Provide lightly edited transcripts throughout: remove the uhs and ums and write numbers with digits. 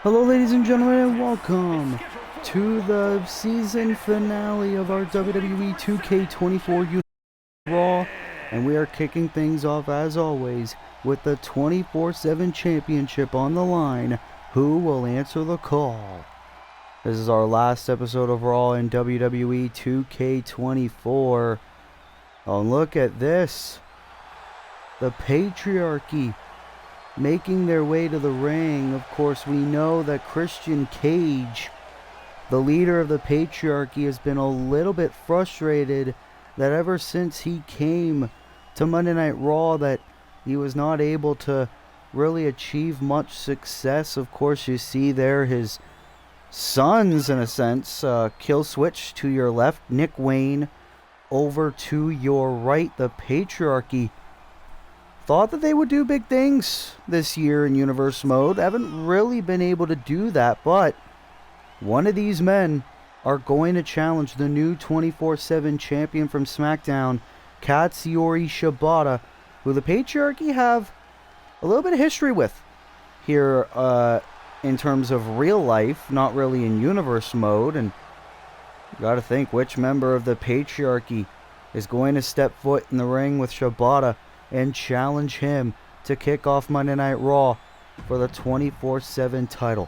Hello ladies and gentlemen, and welcome to the season finale of our WWE 2K24 Universe Raw, and we are kicking things off as always with the 24/7 championship on the line. Who will answer the call? This is our last episode of Raw in WWE 2K24. Oh, look at this. The Patriarchy making their way to the ring. Of course, we know that Christian Cage, the leader of the Patriarchy, has been a little bit frustrated that ever since he came to Monday Night Raw that he was not able to really achieve much success. Of course, you see there his sons, in a sense, Kill Switch to your left, Nick Wayne over to your right. The Patriarchy thought that they would do big things this year in Universe Mode. Haven't really been able to do that, but one of these men are going to challenge the new 24/7 champion from SmackDown, Katsuyori Shibata, who the Patriarchy have a little bit of history with here in terms of real life, not really in Universe Mode. And you got to think, which member of the Patriarchy is going to step foot in the ring with Shibata and challenge him to kick off Monday Night Raw for the 24/7 title.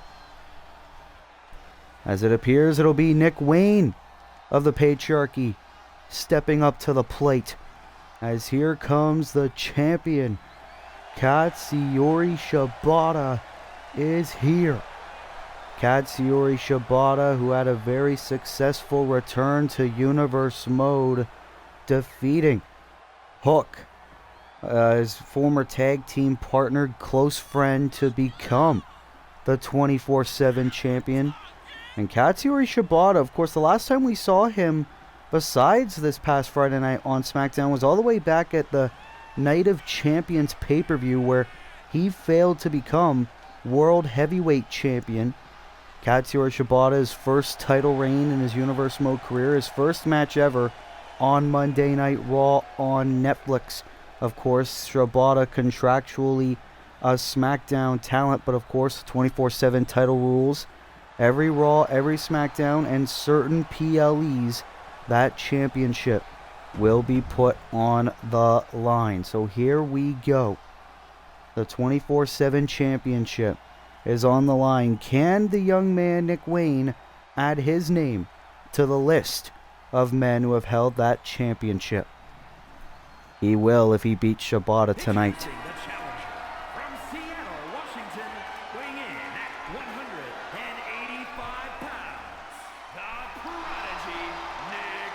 As it appears, it'll be Nick Wayne of the Patriarchy stepping up to the plate, as here comes the champion. Katsuyori Shibata is here. Katsuyori Shibata, who had a very successful return to Universe Mode, defeating Hook, his former tag team partner, close friend, to become the 24/7 champion. And Katsuyori Shibata, of course, the last time we saw him besides this past Friday night on SmackDown was all the way back at the Night of Champions pay-per-view, where he failed to become World Heavyweight Champion. Katsuyori Shibata's first title reign in his Universe Mode career, his first match ever on Monday Night Raw on Netflix. Of course, Shibata contractually a SmackDown talent, but of course, 24/7 title rules. Every Raw, every SmackDown, and certain PLEs, that championship will be put on the line. So here we go. The 24/7 championship is on the line. Can the young man, Nick Wayne, add his name to the list of men who have held that championship? He will if he beats Shibata tonight. The challenger from Seattle, Washington, weighing in at 185 pounds, the prodigy, Nick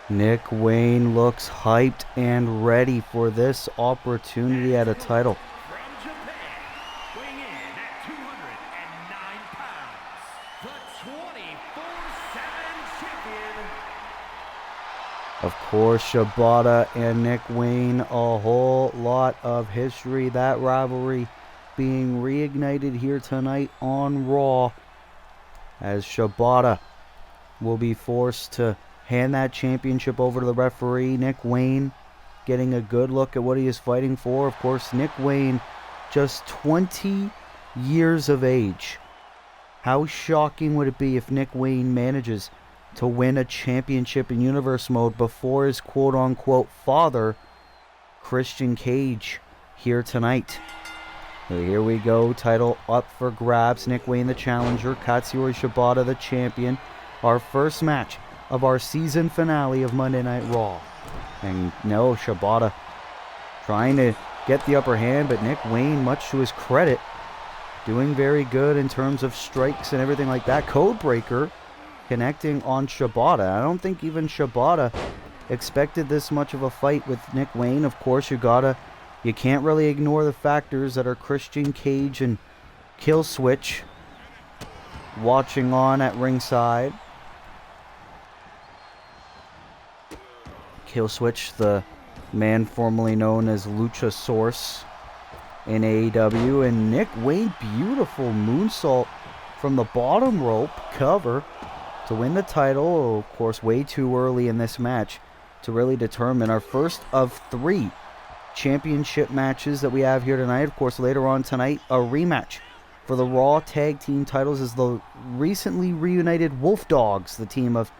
Wayne. Nick Wayne looks hyped and ready for this opportunity at a title. From Japan, weighing in at 209 pounds, the 24/7 champion. Of course, Shibata and Nick Wayne, a whole lot of history. That rivalry being reignited here tonight on Raw, as Shibata will be forced to hand that championship over to the referee. Nick Wayne getting a good look at what he is fighting for. Of course, Nick Wayne, just 20 years of age. How shocking would it be if Nick Wayne manages to win a championship in Universe Mode before his quote-unquote father, Christian Cage, here tonight? So here we go, title up for grabs. Nick Wayne the challenger, Katsuyori Shibata the champion. Our first match of our season finale of Monday Night Raw. And no, Shibata trying to get the upper hand, but Nick Wayne, much to his credit, doing very good in terms of strikes and everything like that. Codebreaker connecting on Shibata. I don't think even Shibata expected this much of a fight with Nick Wayne. Of course, you can't really ignore the factors that are Christian Cage and Kill Switch watching on at ringside. Kill Switch, the man formerly known as Luchasaurus in AEW, and Nick Wayne, beautiful moonsault from the bottom rope cover to win the title. Of course, way too early in this match to really determine our first of 3 championship matches that we have here tonight. Of course, later on tonight, a rematch for the Raw Tag Team titles is the recently reunited Wolf Dogs. The team of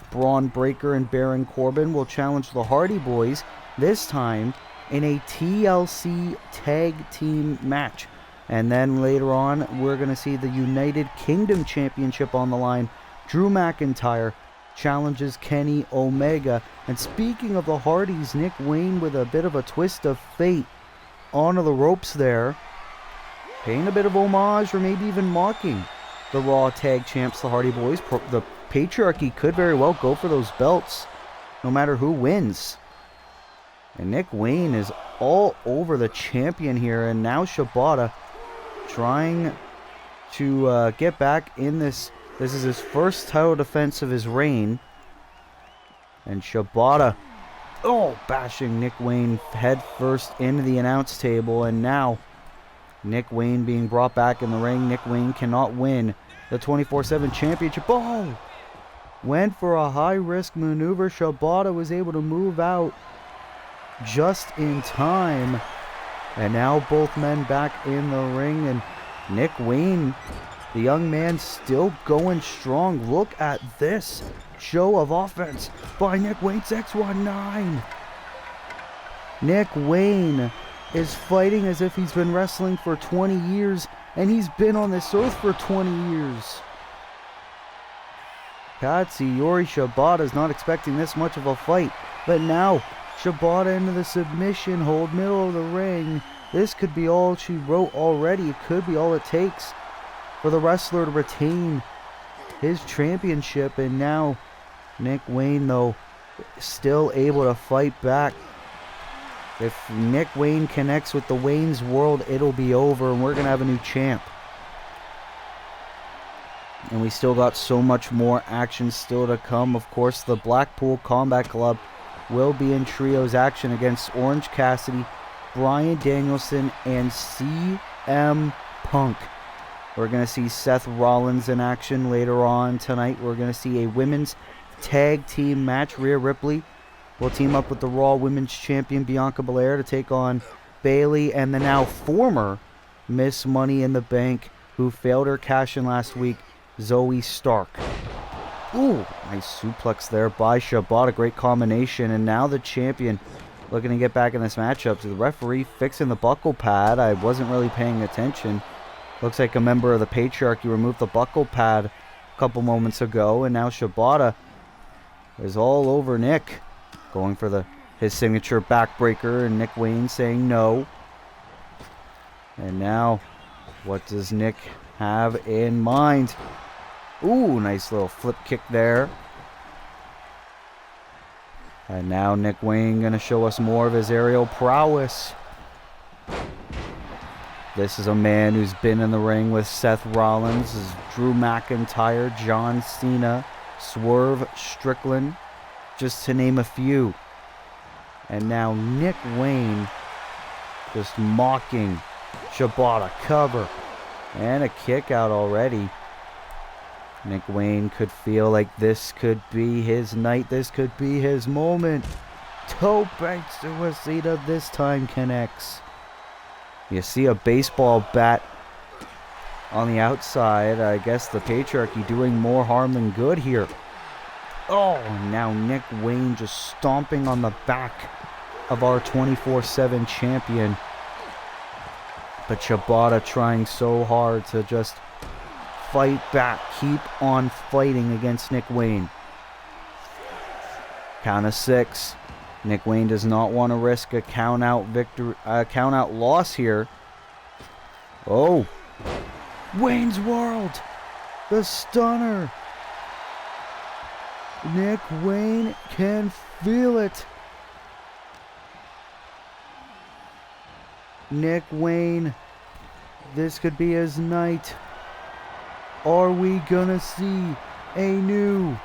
Braun Breaker and Baron Corbin will challenge the Hardy Boys, this time in a TLC Tag Team match. And then later on, we're going to see the United Kingdom Championship on the line. Drew McIntyre challenges Kenny Omega. And speaking of the Hardys, Nick Wayne with a bit of a twist of fate onto the ropes there, paying a bit of homage or maybe even mocking the Raw Tag Champs, the Hardy Boys. The Patriarchy could very well go for those belts, no matter who wins. And Nick Wayne is all over the champion here, and now Shibata trying to get back in this. This is his first title defense of his reign. And Shibata, bashing Nick Wayne head first into the announce table, and now Nick Wayne being brought back in the ring. Nick Wayne cannot win the 24/7 championship. Went for a high-risk maneuver. Shibata was able to move out just in time. And now both men back in the ring. And Nick Wayne, the young man, still going strong. Look at this show of offense by Nick Wayne. 619. Nick Wayne is fighting as if he's been wrestling for 20 years, and he's been on this earth for 20 years. Katsuyori Shibata is not expecting this much of a fight, but now Shibata into the submission hold, middle of the ring. This could be all she wrote already. It could be all it takes for the wrestler to retain his championship. And now Nick Wayne, though, still able to fight back. If Nick Wayne connects with the Wayne's World, it'll be over, and we're going to have a new champ. And we still got so much more action still to come. Of course, the Blackpool Combat Club will be in trios action against Orange Cassidy, Bryan Danielson, and CM Punk. We're going to see Seth Rollins in action later on tonight. We're going to see a women's tag team match. Rhea Ripley will team up with the Raw Women's Champion Bianca Belair to take on Bayley and the now former Miss Money in the Bank, who failed her cash-in last week, Zoe Stark. Ooh, nice suplex there by Shibata. Great combination. And now the champion looking to get back in this matchup. So the referee fixing the buckle pad. I wasn't really paying attention. Looks like a member of the Patriarchy removed the buckle pad a couple moments ago. And now Shibata is all over Nick, going for his signature backbreaker, and Nick Wayne saying no. And now, what does Nick have in mind? Ooh, nice little flip kick there. And now Nick Wayne going to show us more of his aerial prowess. This is a man who's been in the ring with Seth Rollins, Drew McIntyre, John Cena, Swerve Strickland, just to name a few. And now Nick Wayne just mocking Shibata. Cover and a kick out already. Nick Wayne could feel like this could be his night. This could be his moment. Tope Suicida this time connects. You see a baseball bat on the outside. I guess the Patriarchy doing more harm than good here. Oh, now Nick Wayne just stomping on the back of our 24/7 champion. But Shibata trying so hard to just fight back, keep on fighting against Nick Wayne. Count of 6. Nick Wayne does not want to risk a count out loss here. Oh, Wayne's World, the stunner. Nick Wayne can feel it. Nick Wayne, this could be his night. Are we gonna see a new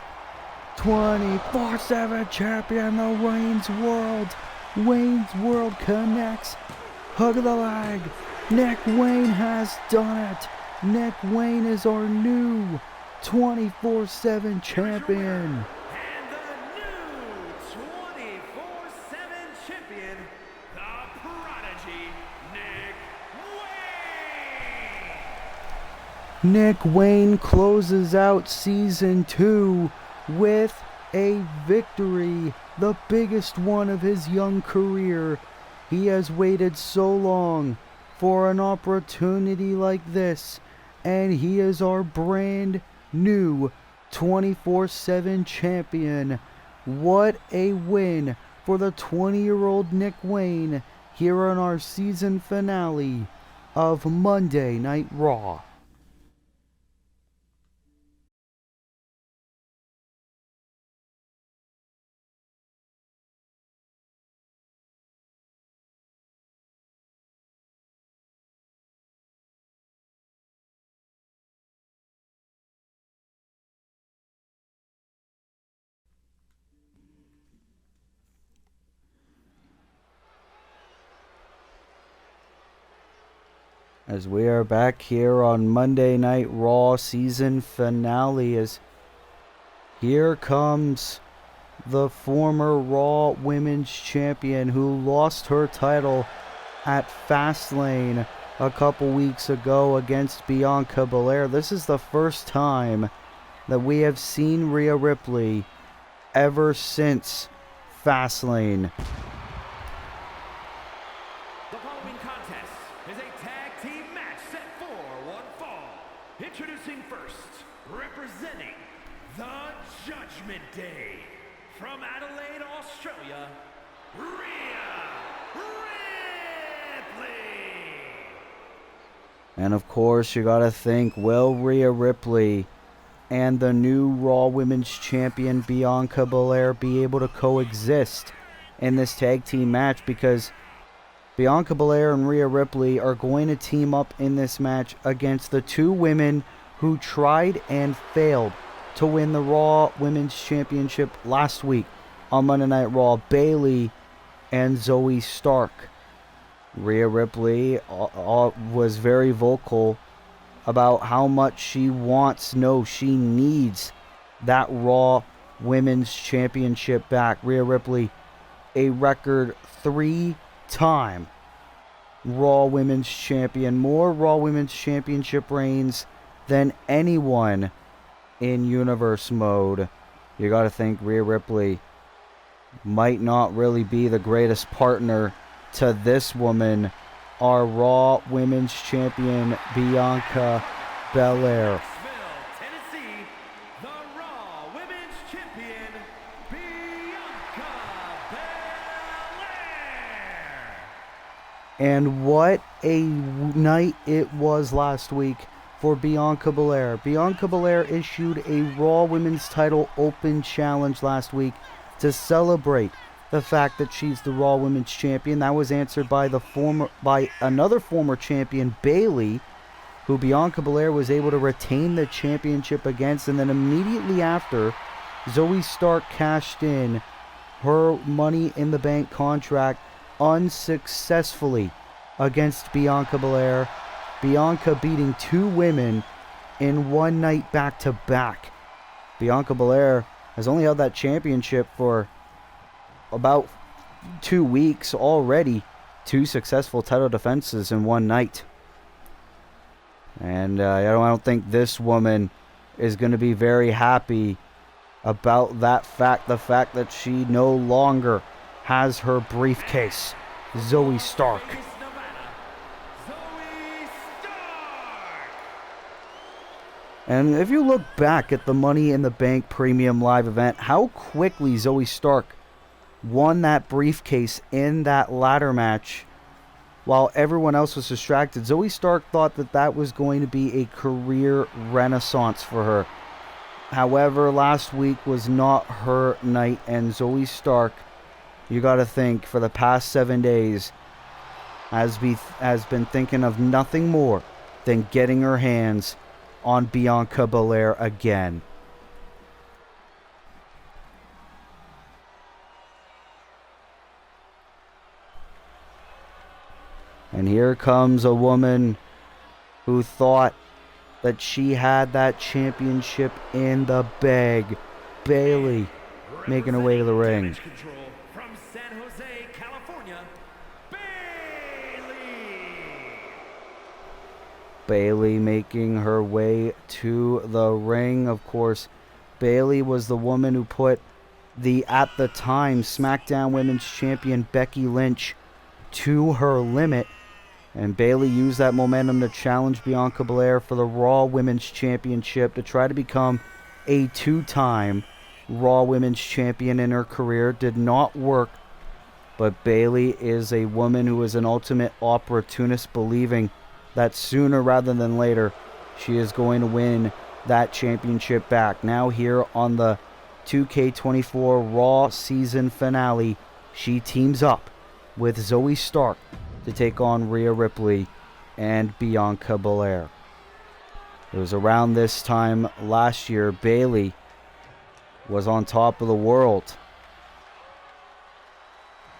24/7 champion, the Wayne's World? Wayne's World connects. Hug of the leg. Nick Wayne has done it. Nick Wayne is our new 24/7 champion. And the new 24/7 champion, the Nick Wayne closes out Season 2 with a victory, the biggest one of his young career. He has waited so long for an opportunity like this, and he is our brand new 24/7 champion. What a win for the 20-year-old Nick Wayne here on our season finale of Monday Night Raw. As we are back here on Monday Night Raw season finale, as here comes the former Raw Women's Champion who lost her title at Fastlane a couple weeks ago against Bianca Belair. This is the first time that we have seen Rhea Ripley ever since Fastlane. The following contest is a tag team match set for one fall. Introducing first, representing the Judgment Day, from Adelaide, Australia, Rhea Ripley. And of course, you gotta think, will Rhea Ripley and the new Raw Women's Champion Bianca Belair be able to coexist in this tag team match? Because Bianca Belair and Rhea Ripley are going to team up in this match against the two women who tried and failed to win the Raw Women's Championship last week on Monday Night Raw, Bayley and Zoe Stark. Rhea Ripley was very vocal about how much she wants, no, she needs that Raw Women's Championship back. Rhea Ripley, a record 3-time Raw Women's Champion, more Raw Women's Championship reigns than anyone in Universe Mode. You gotta think Rhea Ripley might not really be the greatest partner to this woman, our Raw Women's Champion, Bianca Belair. Tennessee, the Raw Women's Champion, Bianca Belair. And what a night it was last week for Bianca Belair. Bianca Belair issued a Raw Women's title open challenge last week to celebrate the fact that she's the Raw Women's Champion. That was answered by another former champion, Bayley, who Bianca Belair was able to retain the championship against. And then immediately after, Zoe Stark cashed in her Money in the Bank contract unsuccessfully against Bianca Belair. Bianca beating two women in one night back to back. Bianca Belair has only held that championship for about 2 weeks already. 2 successful title defenses in one night. And I don't think this woman is going to be very happy about that fact. The fact that she no longer has her briefcase. Zoe Stark. And if you look back at the Money in the Bank Premium Live event, how quickly Zoe Stark won that briefcase in that ladder match while everyone else was distracted. Zoe Stark thought that that was going to be a career renaissance for her. However, last week was not her night, and Zoe Stark, you got to think, for the past 7 days, has been thinking of nothing more than getting her hands on Bianca Belair again. And here comes a woman who thought that she had that championship in the bag. Bayley making her way to the ring. From San Jose, California, Bayley. Bayley making her way to the ring. Of course, Bayley was the woman who put the, at the time, SmackDown Women's Champion Becky Lynch to her limit. And Bayley used that momentum to challenge Bianca Belair for the Raw Women's Championship to try to become a 2-time Raw Women's Champion in her career. Did not work, but Bayley is a woman who is an ultimate opportunist, believing that sooner rather than later she is going to win that championship back. Now here on the 2K24 Raw season finale, she teams up with Zoe Stark to take on Rhea Ripley and Bianca Belair. It was around this time last year Bayley was on top of the world,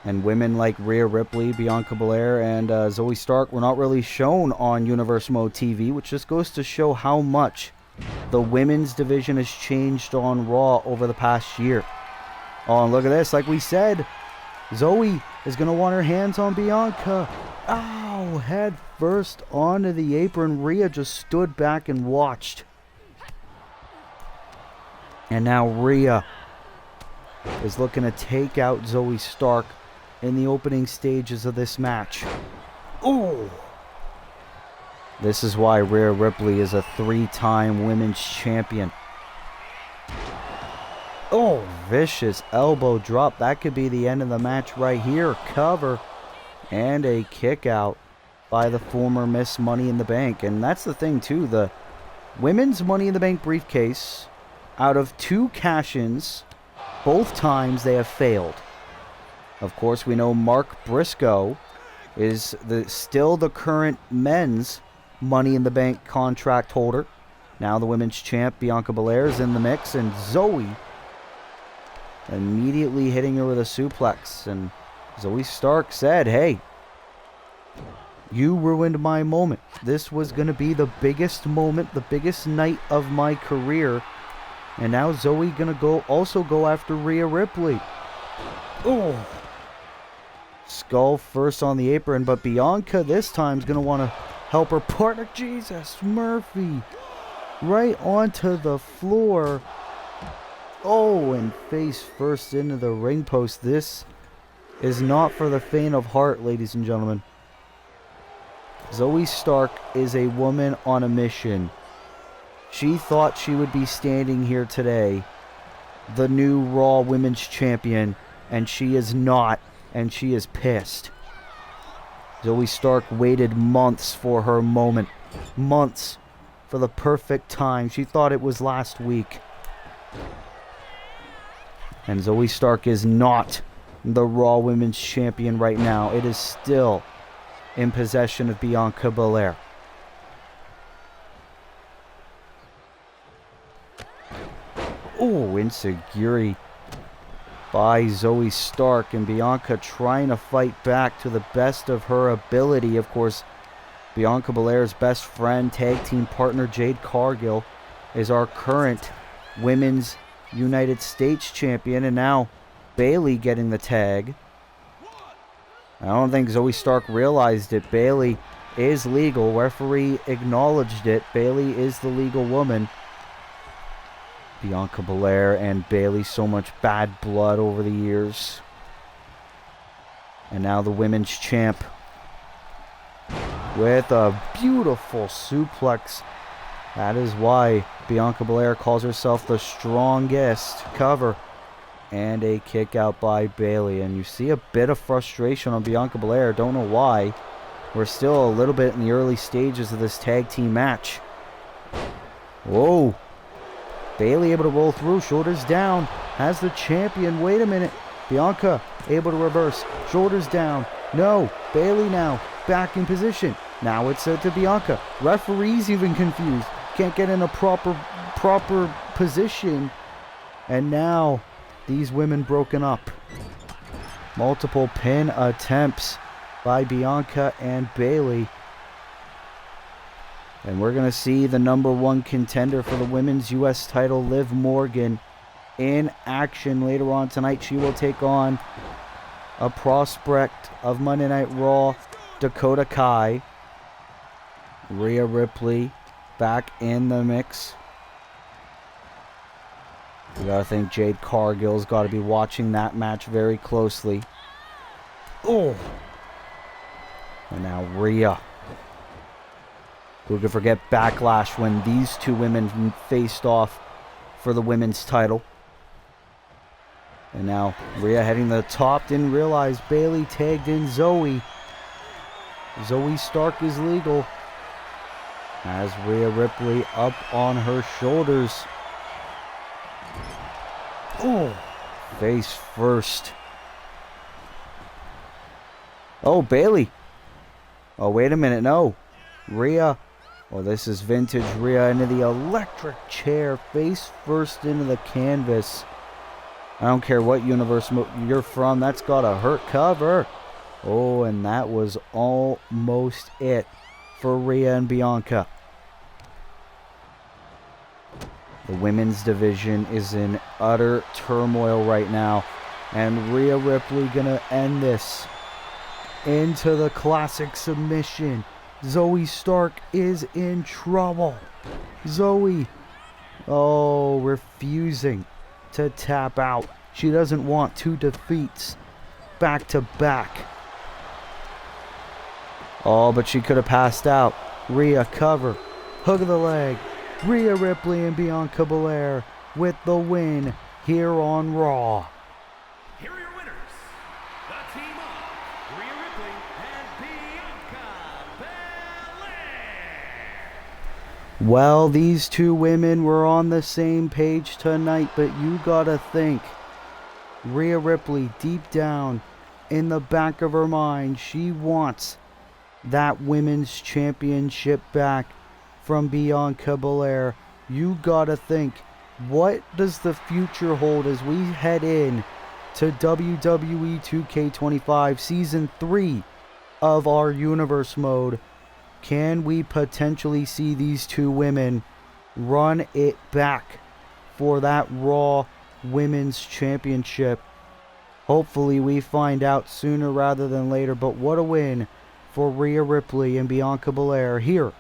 and women like Rhea Ripley, Bianca Belair, and Zoe Stark were not really shown on Universe Mode TV, which just goes to show how much the women's division has changed on Raw over the past year. Oh, and look at this. Like we said, Zoe is going to want her hands on Bianca. Ow! Head first onto the apron. Rhea just stood back and watched. And now Rhea is looking to take out Zoe Stark in the opening stages of this match. Ooh! This is why Rhea Ripley is a 3-time women's champion. Oh, vicious elbow drop. That could be the end of the match right here. Cover and a kick out by the former Miss Money in the Bank. And that's the thing too, the women's Money in the Bank briefcase, out of 2 cash-ins, both times they have failed. Of course, we know Mark Briscoe is still the current men's Money in the Bank contract holder. Now the women's champ Bianca Belair is in the mix, and Zoe immediately hitting her with a suplex. And Zoe Stark said, hey, you ruined my moment. This was going to be the biggest moment, the biggest night of my career. And now Zoe going to also go after Rhea Ripley. Oh, skull first on the apron, but Bianca this time is going to want to help her partner. Jesus, Murphy right onto the floor. Oh, and face first into the ring post. This is not for the faint of heart, ladies and gentlemen. Zoe Stark is a woman on a mission. She thought she would be standing here today, the new Raw Women's Champion, and she is not, and she is pissed. Zoe Stark waited months for her moment. Months for the perfect time. She thought it was last week. And Zoe Stark is not the Raw Women's Champion right now. It is still in possession of Bianca Belair. Oh, enziguri by Zoe Stark, and Bianca trying to fight back to the best of her ability. Of course, Bianca Belair's best friend, tag team partner Jade Cargill, is our current Women's United States Champion, and now Bayley getting the tag. I don't think Zoe Stark realized it. Bayley is legal. Referee acknowledged it. Bayley is the legal woman. Bianca Belair and Bayley, so much bad blood over the years. And now the women's champ with a beautiful suplex. That is why Bianca Belair calls herself the strongest. Cover and a kick out by Bayley. And you see a bit of frustration on Bianca Belair. Don't know why. We're still a little bit in the early stages of this tag team match. Whoa. Bayley able to roll through, shoulders down, has the champion. Wait a minute. Bianca able to reverse, shoulders down. No, Bayley now back in position. Now it's to Bianca. Referee's even confused. Can't get in a proper position. And now these women broken up. Multiple pin attempts by Bianca and Bayley. And we're going to see the #1 contender for the women's U.S. title, Liv Morgan, in action later on tonight. She will take on a prospect of Monday Night Raw, Dakota Kai. Rhea Ripley back in the mix. You gotta think Jade Cargill's got to be watching that match very closely. Oh! And now Rhea. Who could forget Backlash when these two women faced off for the women's title. And now Rhea heading to the top. Didn't realize Bayley tagged in Zoe. Zoe Stark is legal. Has Rhea Ripley up on her shoulders. Oh, face first. Oh, Bayley. Oh, wait a minute. No. Rhea. Oh, this is vintage Rhea into the electric chair. Face first into the canvas. I don't care what universe you're from. That's got a hurt cover. Oh, and that was almost it for Rhea and Bianca. The women's division is in utter turmoil right now. And Rhea Ripley gonna end this into the classic submission. Zoe Stark is in trouble. Zoe, refusing to tap out. She doesn't want 2 defeats back to back. Oh, but she could have passed out. Rhea cover. Hook of the leg. Rhea Ripley and Bianca Belair with the win here on Raw. Here are your winners, the team of Rhea Ripley and Bianca Belair. Well, these two women were on the same page tonight, but you gotta think, Rhea Ripley, deep down in the back of her mind, she wants that women's championship back from Bianca Belair. You gotta think, what does the future hold as we head in to WWE 2K25 Season 3 of our Universe Mode? Can we potentially see these two women run it back for that Raw Women's Championship? Hopefully we find out sooner rather than later, but what a win for Rhea Ripley and Bianca Belair here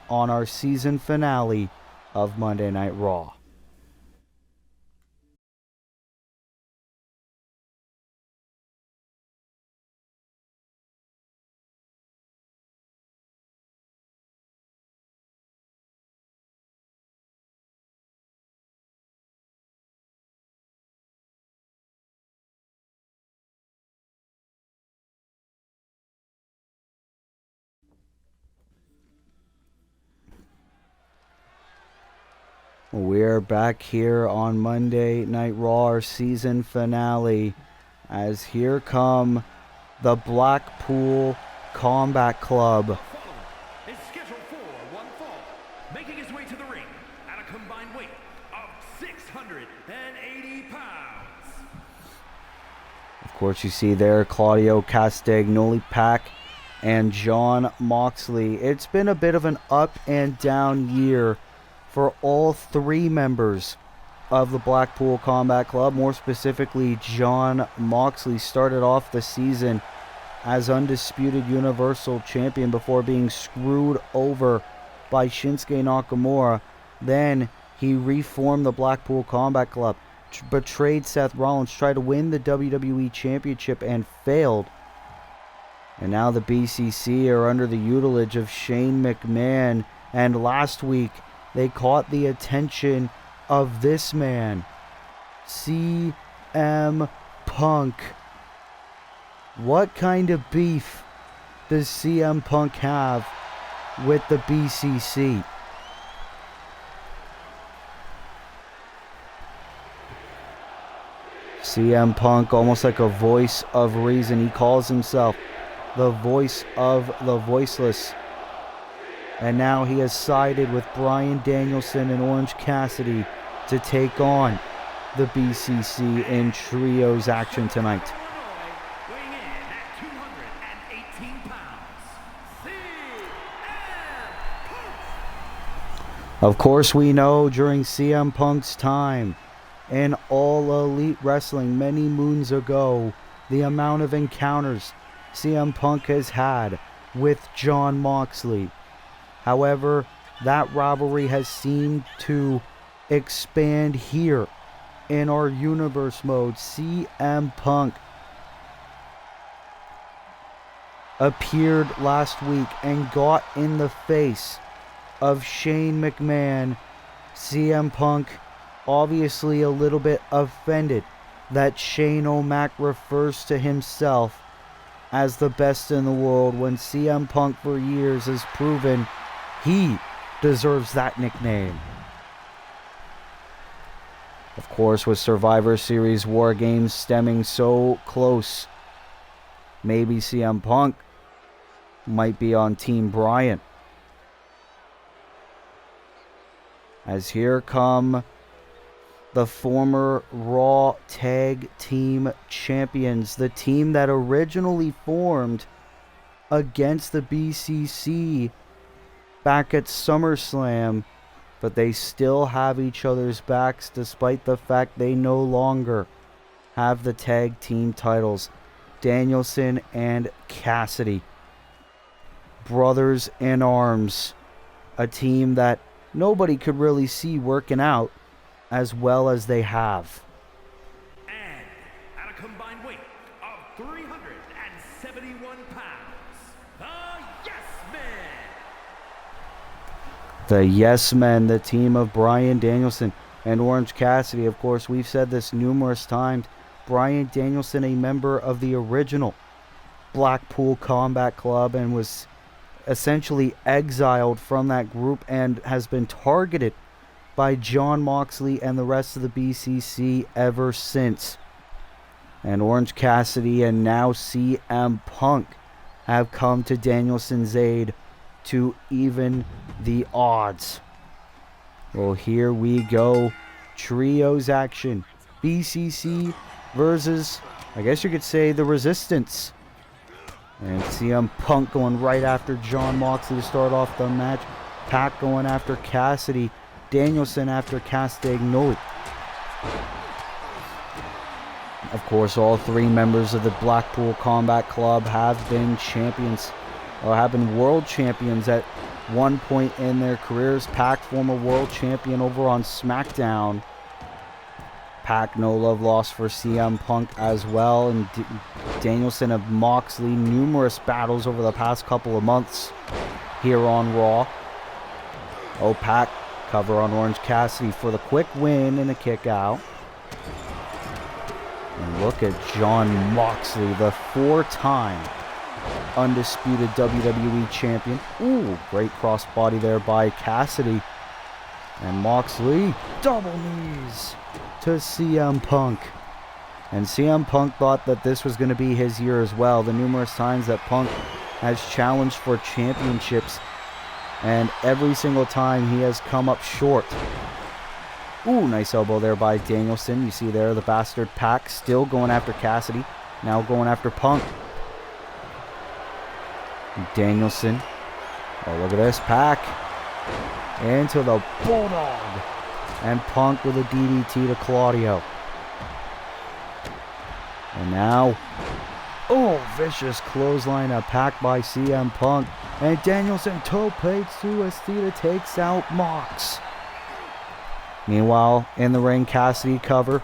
on our season finale of Monday Night Raw. We're back here on Monday Night Raw, our season finale, as here come the Blackpool Combat Club. The following is scheduled for one fall, making his way to the ring at a combined weight of 680 pounds. Of course, you see there Claudio Castagnoli, Pac, and Jon Moxley. It's been a bit of an up and down year for all 3 members of the Blackpool Combat Club. More specifically, Jon Moxley started off the season as undisputed Universal Champion before being screwed over by Shinsuke Nakamura. Then he reformed the Blackpool Combat Club, betrayed Seth Rollins, tried to win the WWE Championship and failed. And now the BCC are under the tutelage of Shane McMahon. And last week, they caught the attention of this man, CM Punk. What kind of beef does CM Punk have with the BCC? CM Punk, almost like a voice of reason. He calls himself the voice of the voiceless. And now he has sided with Bryan Danielson and Orange Cassidy to take on the BCC in trios action tonight. Weighing in at 218 pounds, CM Punk. Of course, we know during CM Punk's time in All Elite Wrestling many moons ago, the amount of encounters CM Punk has had with Jon Moxley. However, that rivalry has seemed to expand here in our universe mode. CM Punk appeared last week and got in the face of Shane McMahon. CM Punk obviously a little bit offended that Shane O'Mac refers to himself as the best in the world when CM Punk for years has proven he deserves that nickname. Of course, with Survivor Series War Games stemming so close, maybe CM Punk might be on Team Bryan. As here come the former Raw Tag Team Champions, the team that originally formed against the BCC back at SummerSlam, but they still have each other's backs despite the fact they no longer have the tag team titles. Danielson and Cassidy, brothers in arms, a team that nobody could really see working out as well as they have. And at a combined weight of 371 pounds, the Yes Men. The Yes Men, the team of Bryan Danielson and Orange Cassidy. Of course, we've said this numerous times. Bryan Danielson, a member of the original Blackpool Combat Club, and was essentially exiled from that group and has been targeted by Jon Moxley and the rest of the BCC ever since. And Orange Cassidy and now CM Punk have come to Danielson's aid to even the odds. Well, here we go. Trios action. BCC versus, I guess you could say, the Resistance. And CM Punk going right after Jon Moxley to start off the match. Pac going after Cassidy. Danielson after Castagnoli. Of course, all three members of the Blackpool Combat Club have been champions, or have been world champions at one point in their careers. Pac, former world champion over on SmackDown. Pac, no love lost for CM Punk as well. And Danielson and Moxley, numerous battles over the past couple of months here on Raw. Oh, Pac, cover on Orange Cassidy for the quick win and a kick out. And look at Jon Moxley, the four-time undisputed WWE champion. Ooh, great crossbody there by Cassidy. And Moxley, double knees to CM Punk. And CM Punk thought that this was going to be his year as well. The numerous times that Punk has challenged for championships, and every single time he has come up short. Ooh, nice elbow there by Danielson. You see there the bastard Pac still going after Cassidy. Now going after Punk. Danielson. Oh, look at this. Pac into the Bulldog. And Punk with a DDT to Claudio. And now, oh, vicious clothesline attack by CM Punk. And Danielson tope suicida takes out Mox. Meanwhile, in the ring, Cassidy cover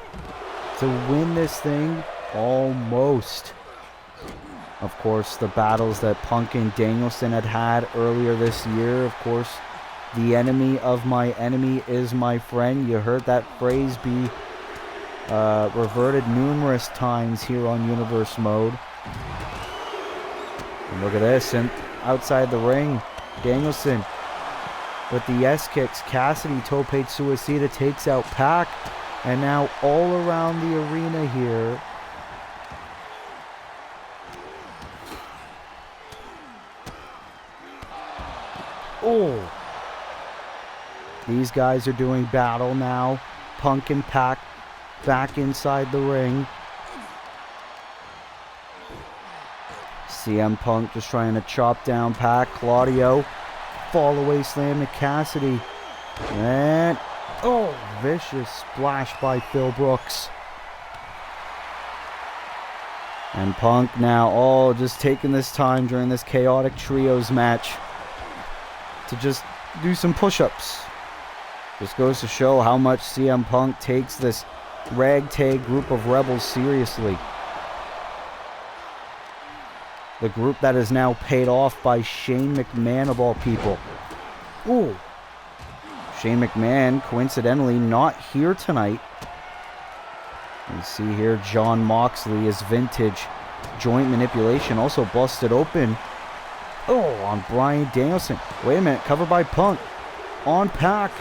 to win this thing almost. Of course, the battles that Punk and Danielson had earlier this year. Of course, the enemy of my enemy is my friend. You heard that phrase be reverted numerous times here on Universe Mode. And look at this, and outside the ring, Danielson with the S-kicks. Cassidy tope suicida takes out Pac. And now all around the arena here, oh, these guys are doing battle now. Punk and Pac back inside the ring. CM Punk just trying to chop down Pac. Claudio, fall away slam to Cassidy. And, oh, vicious splash by Phil Brooks. And Punk now, just taking this time during this chaotic trios match to just do some push-ups. Just goes to show how much CM Punk takes this ragtag group of rebels seriously. The group that is now paid off by Shane McMahon of all people. Ooh. Shane McMahon, coincidentally, not here tonight. You see here John Moxley, his vintage joint manipulation, also busted open. Oh, on Bryan Danielson. Wait a minute, covered by Punk. On Pac.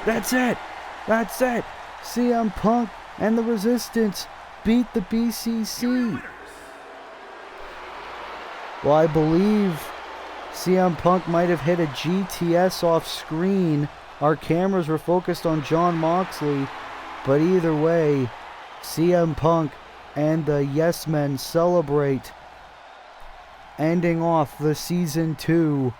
That's it. That's it. CM Punk and the Resistance beat the BCC. Well, I believe CM Punk might have hit a GTS off screen. Our cameras were focused on John Moxley. But either way, CM Punk and the Yes Men celebrate, ending off the Season 2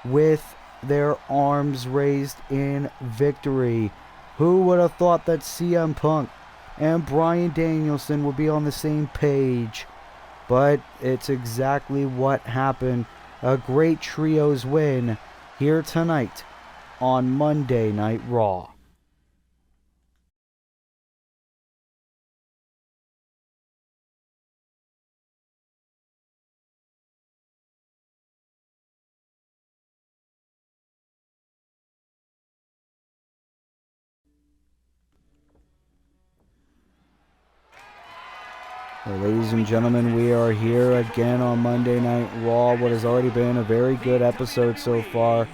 with their arms raised in victory. Who would have thought that CM Punk and Bryan Danielson would be on the same page? But it's exactly what happened. A great trios win here tonight on Monday Night Raw. Well, ladies and gentlemen, we are here again on Monday Night Raw. What has already been a very good episode so far.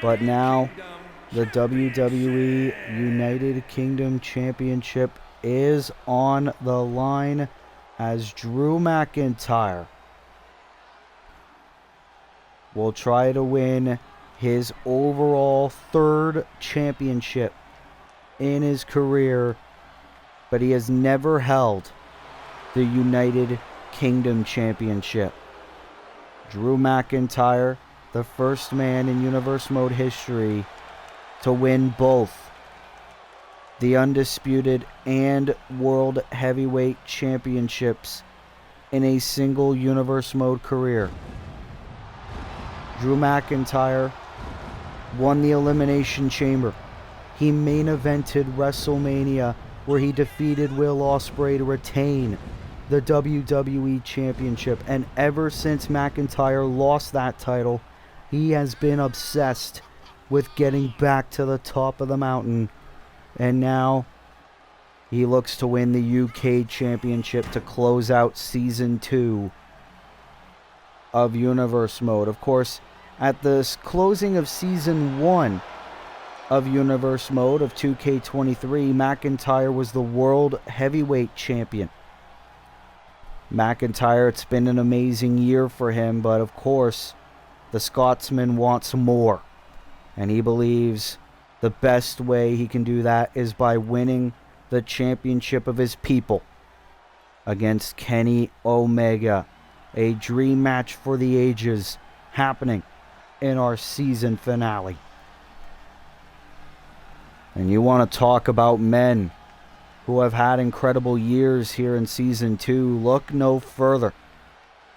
But now, the WWE United Kingdom Championship is on the line as Drew McIntyre will try to win his overall third championship in his career. But he has never held the United Kingdom Championship. Drew McIntyre, the first man in Universe Mode history to win both the Undisputed and World Heavyweight Championships in a single Universe Mode career. Drew McIntyre won the Elimination Chamber. He main evented WrestleMania, where he defeated Will Ospreay to retain the WWE Championship. And ever since McIntyre lost that title, he has been obsessed with getting back to the top of the mountain. And now he looks to win the UK Championship to close out Season 2 of Universe Mode. Of course, at the closing of Season 1 of Universe Mode of 2K23, McIntyre was the World Heavyweight Champion. McIntyre, it's been an amazing year for him, but of course, the Scotsman wants more. And he believes the best way he can do that is by winning the championship of his people against Kenny Omega. A dream match for the ages happening in our season finale. And you want to talk about men who have had incredible years here in Season 2, look no further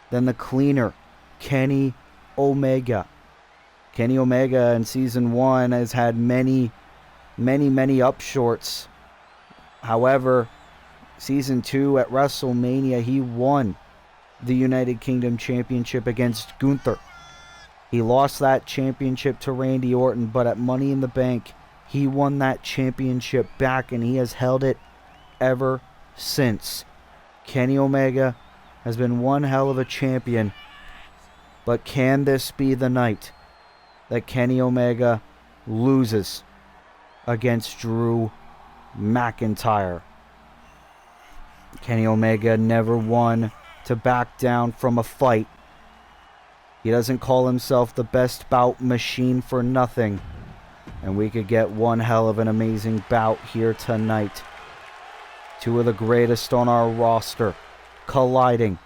than the cleaner, Kenny Omega. Kenny Omega in Season 1 has had many upshorts. However, Season 2 at WrestleMania, he won the United Kingdom Championship against Gunther. He lost that championship to Randy Orton, but at Money in the Bank, he won that championship back, and he has held it ever since. Kenny Omega has been one hell of a champion, but can this be the night that Kenny Omega loses against Drew McIntyre? Kenny Omega never won to back down from a fight. He doesn't call himself the best bout machine for nothing, and we could get one hell of an amazing bout here tonight. Two of the greatest on our roster colliding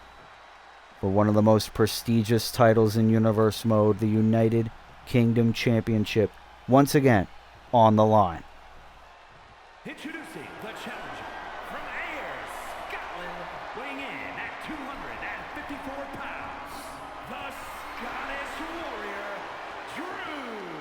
for one of the most prestigious titles in Universe Mode, the United Kingdom Championship, once again on the line. Introducing the challenger from Ayr, Scotland, weighing in at 254 pounds, the Scottish Warrior, Drew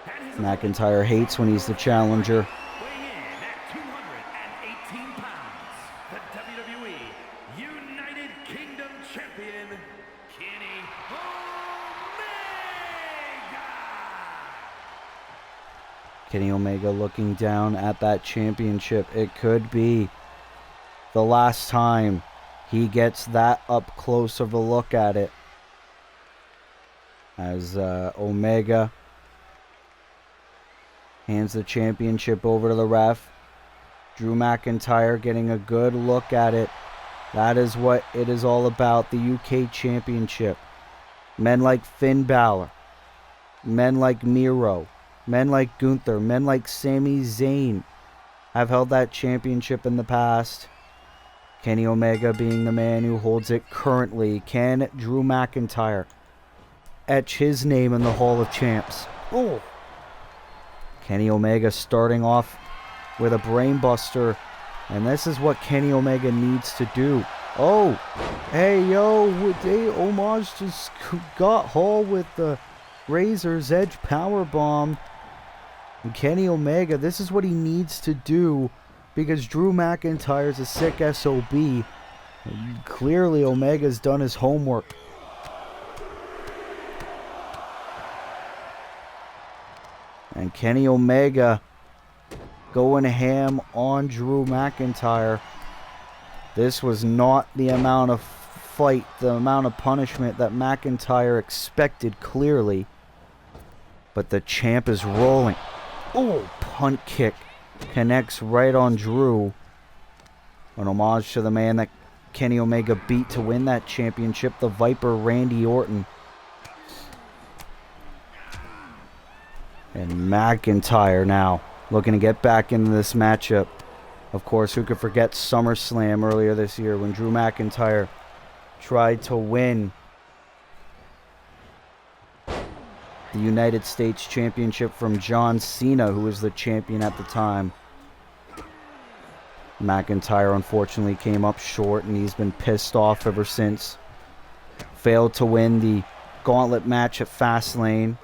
And his McIntyre hates when he's the challenger. weighing in at 218 pounds, the WWE United Kingdom Champion, Kenny Omega. Kenny Omega looking down at that championship. It could be the last time he gets that up close of a look at it. As Omega hands the championship over to the ref. Drew McIntyre getting a good look at it. That is what it is all about, the UK Championship. Men like Finn Balor, men like Miro, men like Gunther, men like Sami Zayn have held that championship in the past. Kenny Omega being the man who holds it currently. Can Drew McIntyre etch his name in the Hall of Champs? Oh! Kenny Omega starting off with a brainbuster, and this is what Kenny Omega needs to do. Oh, hey yo, Omos just got Hall with the Razor's Edge powerbomb. And Kenny Omega, this is what he needs to do, because Drew McIntyre's a sick SOB. Clearly Omega's done his homework. And Kenny Omega going ham on Drew McIntyre. This was not the amount of fight, the amount of punishment that McIntyre expected, clearly. But the champ is rolling. Oh, punt kick connects right on Drew. An homage to the man that Kenny Omega beat to win that championship, the Viper Randy Orton. And McIntyre now looking to get back into this matchup. Of course, who could forget SummerSlam earlier this year when Drew McIntyre tried to win the United States Championship from John Cena, who was the champion at the time. McIntyre unfortunately came up short, and he's been pissed off ever since. Failed to win the gauntlet match at Fastlane.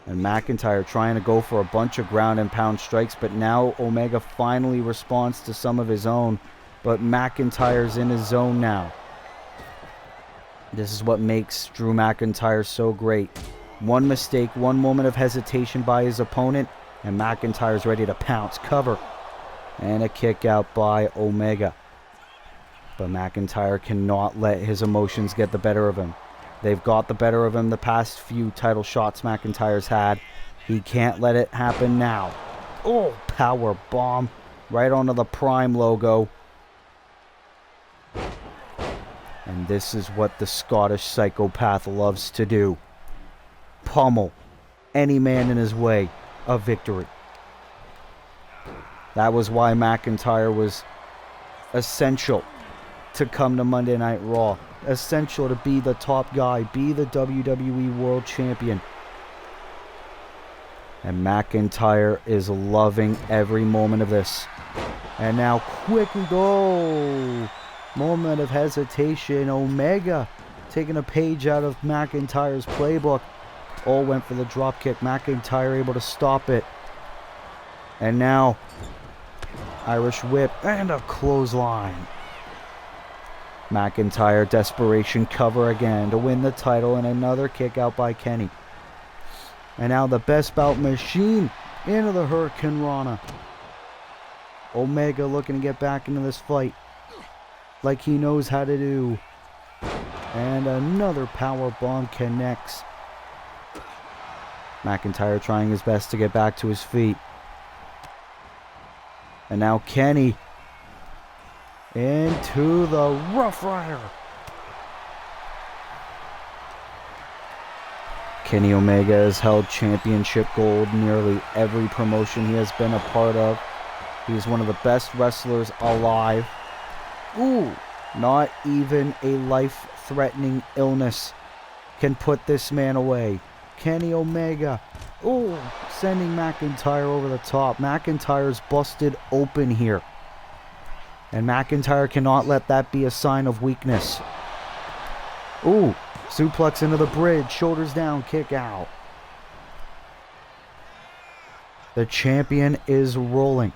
And McIntyre trying to go for a bunch of ground and pound strikes, but now Omega finally responds to some of his own. But McIntyre's in his zone now. This is what makes Drew McIntyre so great. One mistake, one moment of hesitation by his opponent, and McIntyre's ready to pounce, cover, and a kick out by Omega. But McIntyre cannot let his emotions get the better of him. They've got the better of him the past few title shots McIntyre's had. He can't let it happen now. Oh, power bomb right onto the Prime logo. And this is what the Scottish psychopath loves to do. Pummel any man in his way of victory. That was why McIntyre was essential to come to Monday Night Raw. Essential to be the top guy, be the WWE World Champion. And McIntyre is loving every moment of this. And now quick goal. Moment of hesitation. Omega taking a page out of McIntyre's playbook. All went for the drop kick. McIntyre able to stop it. And now Irish whip and a clothesline. McIntyre, desperation cover again to win the title, and another kick out by Kenny. And now the best bout machine into the Hurricane Rana. Omega looking to get back into this fight like he knows how to do. And another power bomb connects. McIntyre trying his best to get back to his feet. And now Kenny into the Rough Rider. Kenny Omega has held championship gold nearly every promotion he has been a part of. He is one of the best wrestlers alive. Ooh, not even a life-threatening illness can put this man away. Kenny Omega, ooh, sending McIntyre over the top. McIntyre's busted open here. And McIntyre cannot let that be a sign of weakness. Ooh, suplex into the bridge, shoulders down, kick out. The champion is rolling.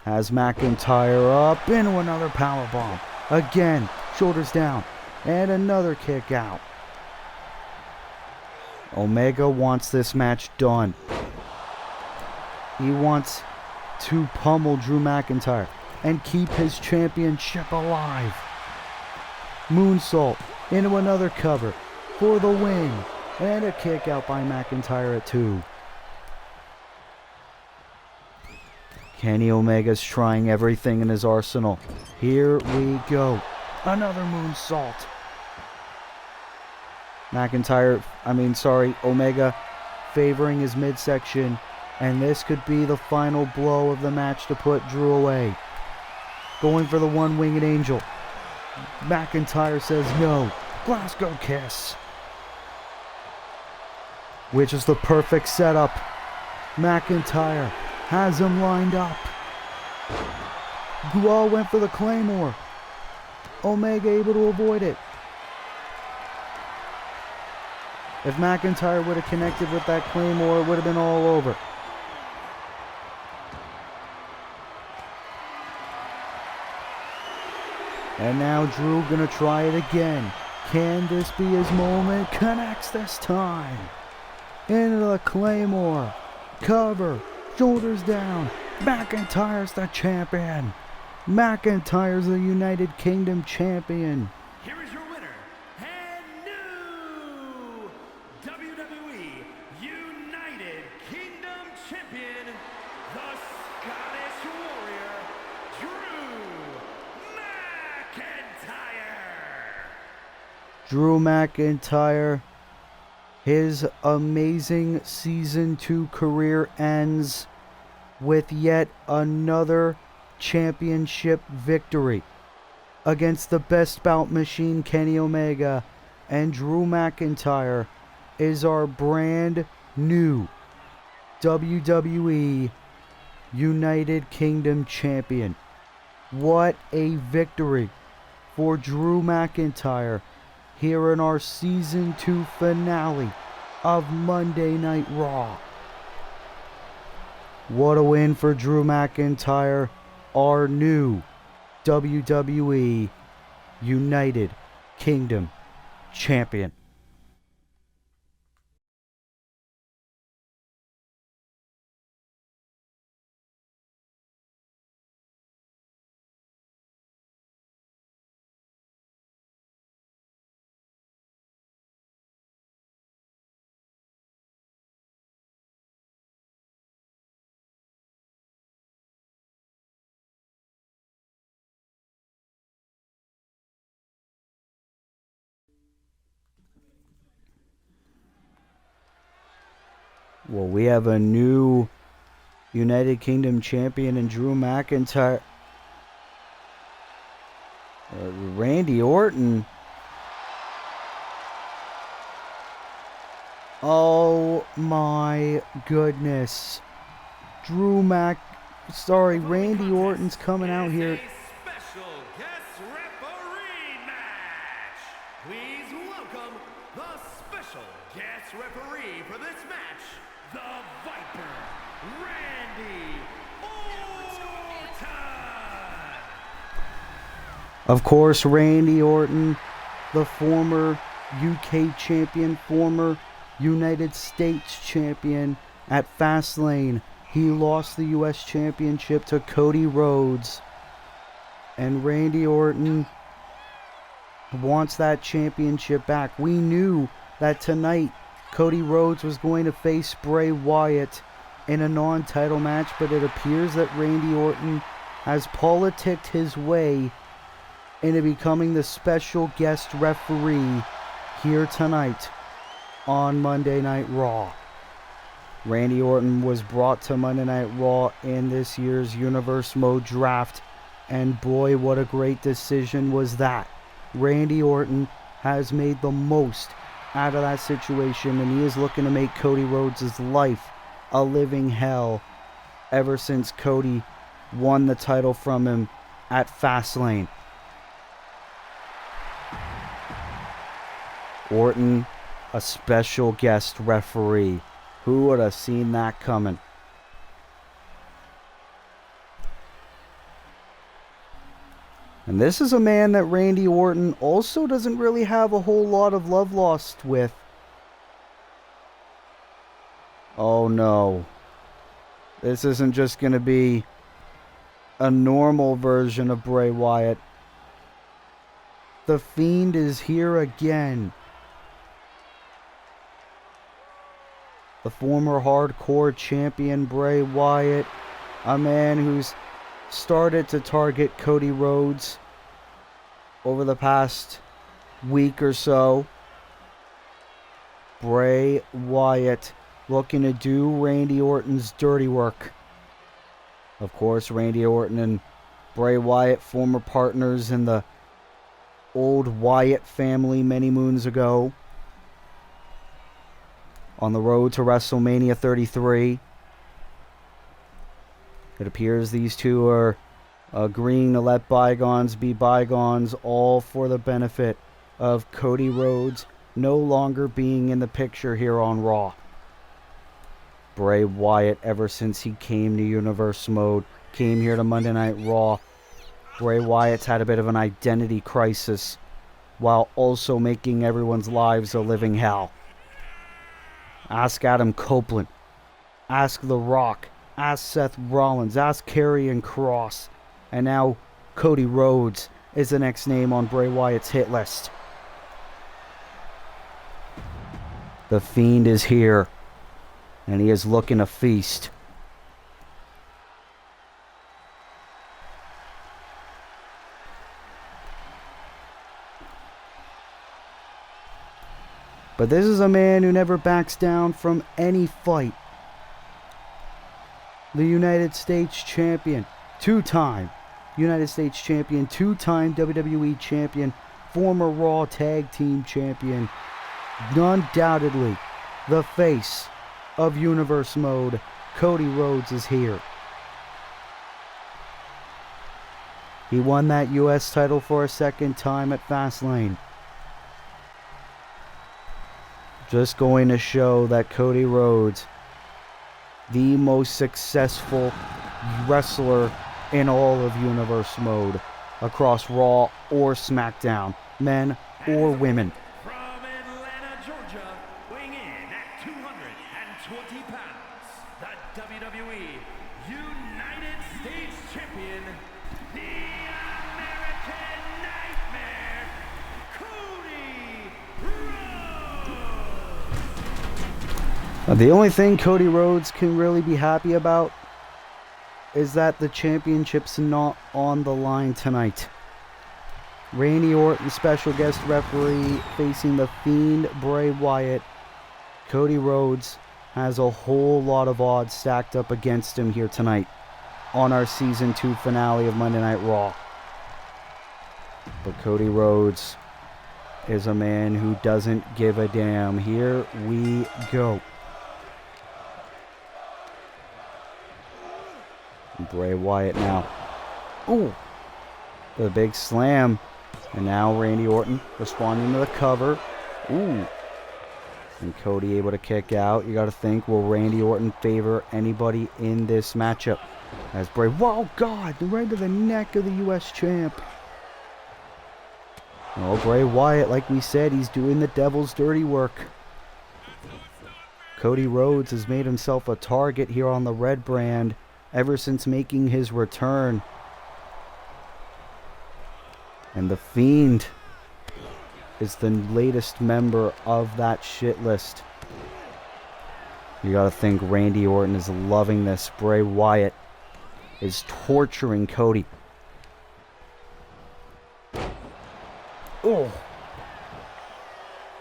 Has McIntyre up into another powerbomb. Again, shoulders down. And another kick out. Omega wants this match done. He wants to pummel Drew McIntyre and keep his championship alive. Moonsault into another cover for the win. And a kick out by McIntyre at 2. Kenny Omega's trying everything in his arsenal. Here we go. Another moonsault. Omega favoring his midsection. And this could be the final blow of the match to put Drew away. Going for the one-winged angel. McIntyre says no. Glasgow kiss. Which is the perfect setup. McIntyre has him lined up. Gual went for the Claymore. Omega able to avoid it. If McIntyre would have connected with that Claymore, it would have been all over. And now Drew gonna try it again. Can this be his moment? Connects this time. Into the Claymore. Cover. Shoulders down. McIntyre's the champion. McIntyre's the United Kingdom champion. Here is your winner and new WWE United Kingdom champion, the Scottish Warrior, Drew McIntyre. Drew McIntyre, his amazing Season 2 career ends with yet another championship victory against the best bout machine Kenny Omega, and Drew McIntyre is our brand new WWE United Kingdom champion. What a victory for Drew McIntyre here in our Season 2 finale of Monday Night Raw. What a win for Drew McIntyre, our new WWE United Kingdom champion. Well, we have a new United Kingdom champion in Drew McIntyre. Randy Orton. Oh my goodness. Randy Orton's coming out here. Special guest referee match. Please welcome the special guest referee for this match, the Viper, Randy Orton. Of course, Randy Orton, the former UK champion, former United States champion at Fastlane. He lost the US championship to Cody Rhodes. And Randy Orton wants that championship back. We knew that tonight Cody Rhodes was going to face Bray Wyatt in a non-title match, but it appears that Randy Orton has politicked his way into becoming the special guest referee here tonight on Monday Night Raw. Randy Orton was brought to Monday Night Raw in this year's Universe Mode Draft, and boy, what a great decision was that. Randy Orton has made the most out of that situation, and he is looking to make Cody Rhodes' life a living hell ever since Cody won the title from him at Fastlane. Orton, a special guest referee. Who would have seen that coming? And this is a man that Randy Orton also doesn't really have a whole lot of love lost with. Oh no. This isn't just going to be a normal version of Bray Wyatt. The Fiend is here again. The former hardcore champion Bray Wyatt, a man who's started to target Cody Rhodes over the past week or so. Bray Wyatt looking to do Randy Orton's dirty work. Of course, Randy Orton and Bray Wyatt, former partners in the old Wyatt family many moons ago. On the road to WrestleMania 33. It appears these two are agreeing to let bygones be bygones, all for the benefit of Cody Rhodes no longer being in the picture here on Raw. Bray Wyatt, ever since he came to Universe Mode, came here to Monday Night Raw, Bray Wyatt's had a bit of an identity crisis while also making everyone's lives a living hell. Ask Adam Copeland. Ask The Rock. Ask Seth Rollins. Ask Karrion Kross. And now Cody Rhodes is the next name on Bray Wyatt's hit list. The Fiend is here, and he is looking to feast. But this is a man who never backs down from any fight. The United States Champion, two-time United States Champion, two-time WWE Champion, former Raw Tag Team Champion, undoubtedly the face of Universe Mode, Cody Rhodes is here. He won that US title for a second time at Fastlane. Just going to show that Cody Rhodes, the most successful wrestler in all of Universe Mode, across Raw or SmackDown, men or women. From Atlanta, Georgia, weighing in at 220 pounds, the WWE United States Champion, the American Nightmare, Cody Rhodes. The only thing Cody Rhodes can really be happy about is that the championship's not on the line tonight. Randy Orton, special guest referee, facing the Fiend Bray Wyatt. Cody Rhodes has a whole lot of odds stacked up against him here tonight on our Season 2 finale of Monday Night Raw. But Cody Rhodes is a man who doesn't give a damn. Here we go. Bray Wyatt now. Ooh. The big slam. And now Randy Orton responding to the cover. Ooh. And Cody able to kick out. You got to think, will Randy Orton favor anybody in this matchup? As Bray, whoa, God, right to the neck of the US champ. Oh, Bray Wyatt, like we said, he's doing the devil's dirty work. Cody Rhodes has made himself a target here on the red brand ever since making his return. And the Fiend is the latest member of that shit list. You gotta think Randy Orton is loving this. Bray Wyatt is torturing Cody. Oh.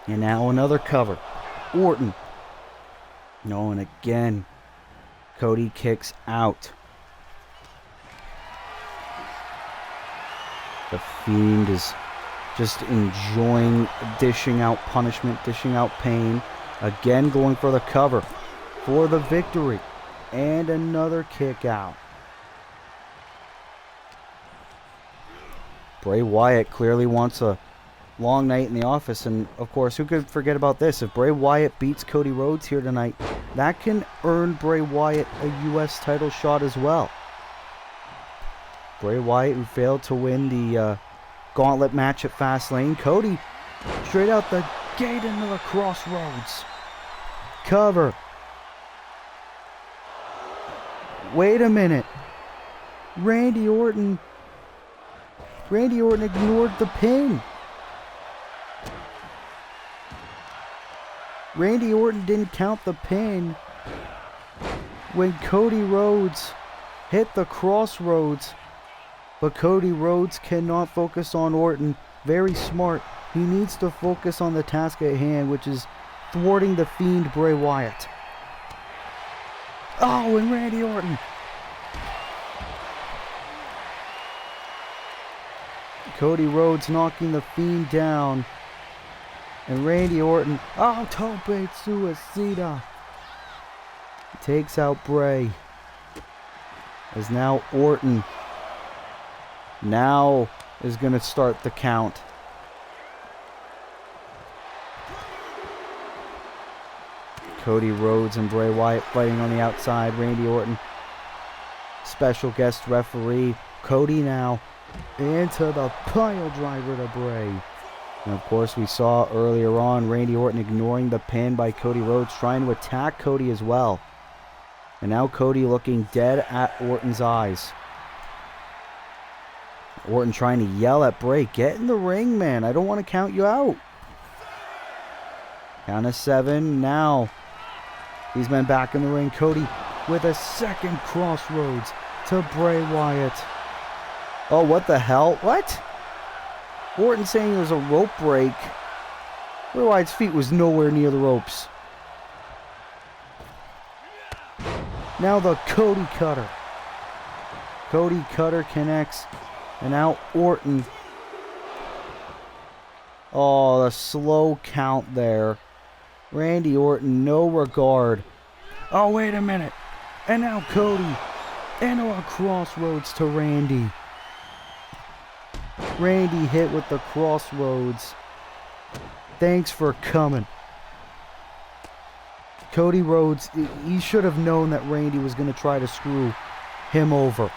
And now another cover. Orton. No, and again, Cody kicks out. The Fiend is just enjoying dishing out punishment, dishing out pain. Again going for the cover for the victory. And another kick out. Bray Wyatt clearly wants a long night in the office. And, of course, who could forget about this? If Bray Wyatt beats Cody Rhodes here tonight, that can earn Bray Wyatt a U.S. title shot as well. Bray Wyatt, who failed to win the gauntlet match at Fastlane. Cody, straight out the gate into the crossroads. Cover. Wait a minute. Randy Orton ignored the pin. Randy Orton didn't count the pin when Cody Rhodes hit the crossroads. But Cody Rhodes cannot focus on Orton. Very smart. He needs to focus on the task at hand, which is thwarting the Fiend Bray Wyatt. Oh, and Randy Orton. Cody Rhodes knocking the Fiend down. And Randy Orton, oh, tope suicida. Takes out Bray. As now Orton now is going to start the count. Cody Rhodes and Bray Wyatt fighting on the outside. Randy Orton, special guest referee. Cody now into the pile driver to Bray. And of course, we saw earlier on Randy Orton ignoring the pin by Cody Rhodes, trying to attack Cody as well. And now Cody looking dead at Orton's eyes. Orton trying to yell at Bray, get in the ring, man. I don't want to count you out. Count of 7. Now, these men back in the ring. Cody with a second crossroads to Bray Wyatt. Oh, what the hell? What? Orton saying it was a rope break. Bray Wyatt's feet was nowhere near the ropes. Now the Cody Cutter. Cody Cutter connects. And now Orton. Oh, the slow count there. Randy Orton, no regard. Oh, wait a minute. And now Cody. Into a crossroads to Randy. Randy hit with the crossroads. Thanks for coming. Cody Rhodes, he should have known that Randy was going to try to screw him over.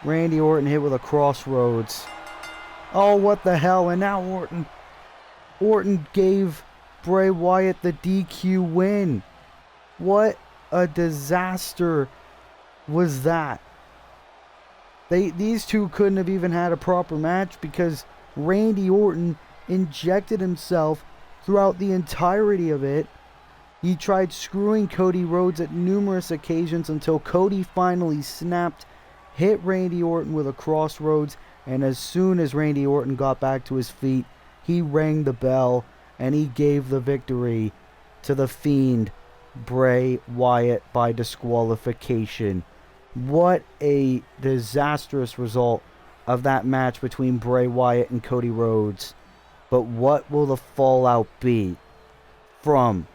Randy Orton hit with a crossroads. Oh, what the hell. And now Orton gave Bray Wyatt the DQ win. What a disaster was that. These two couldn't have even had a proper match because Randy Orton injected himself throughout the entirety of it. He tried screwing Cody Rhodes at numerous occasions until Cody finally snapped, hit Randy Orton with a crossroads, and as soon as Randy Orton got back to his feet, he rang the bell and he gave the victory to the Fiend Bray Wyatt by disqualification. What a disastrous result of that match between Bray Wyatt and Cody Rhodes. But what will the fallout be from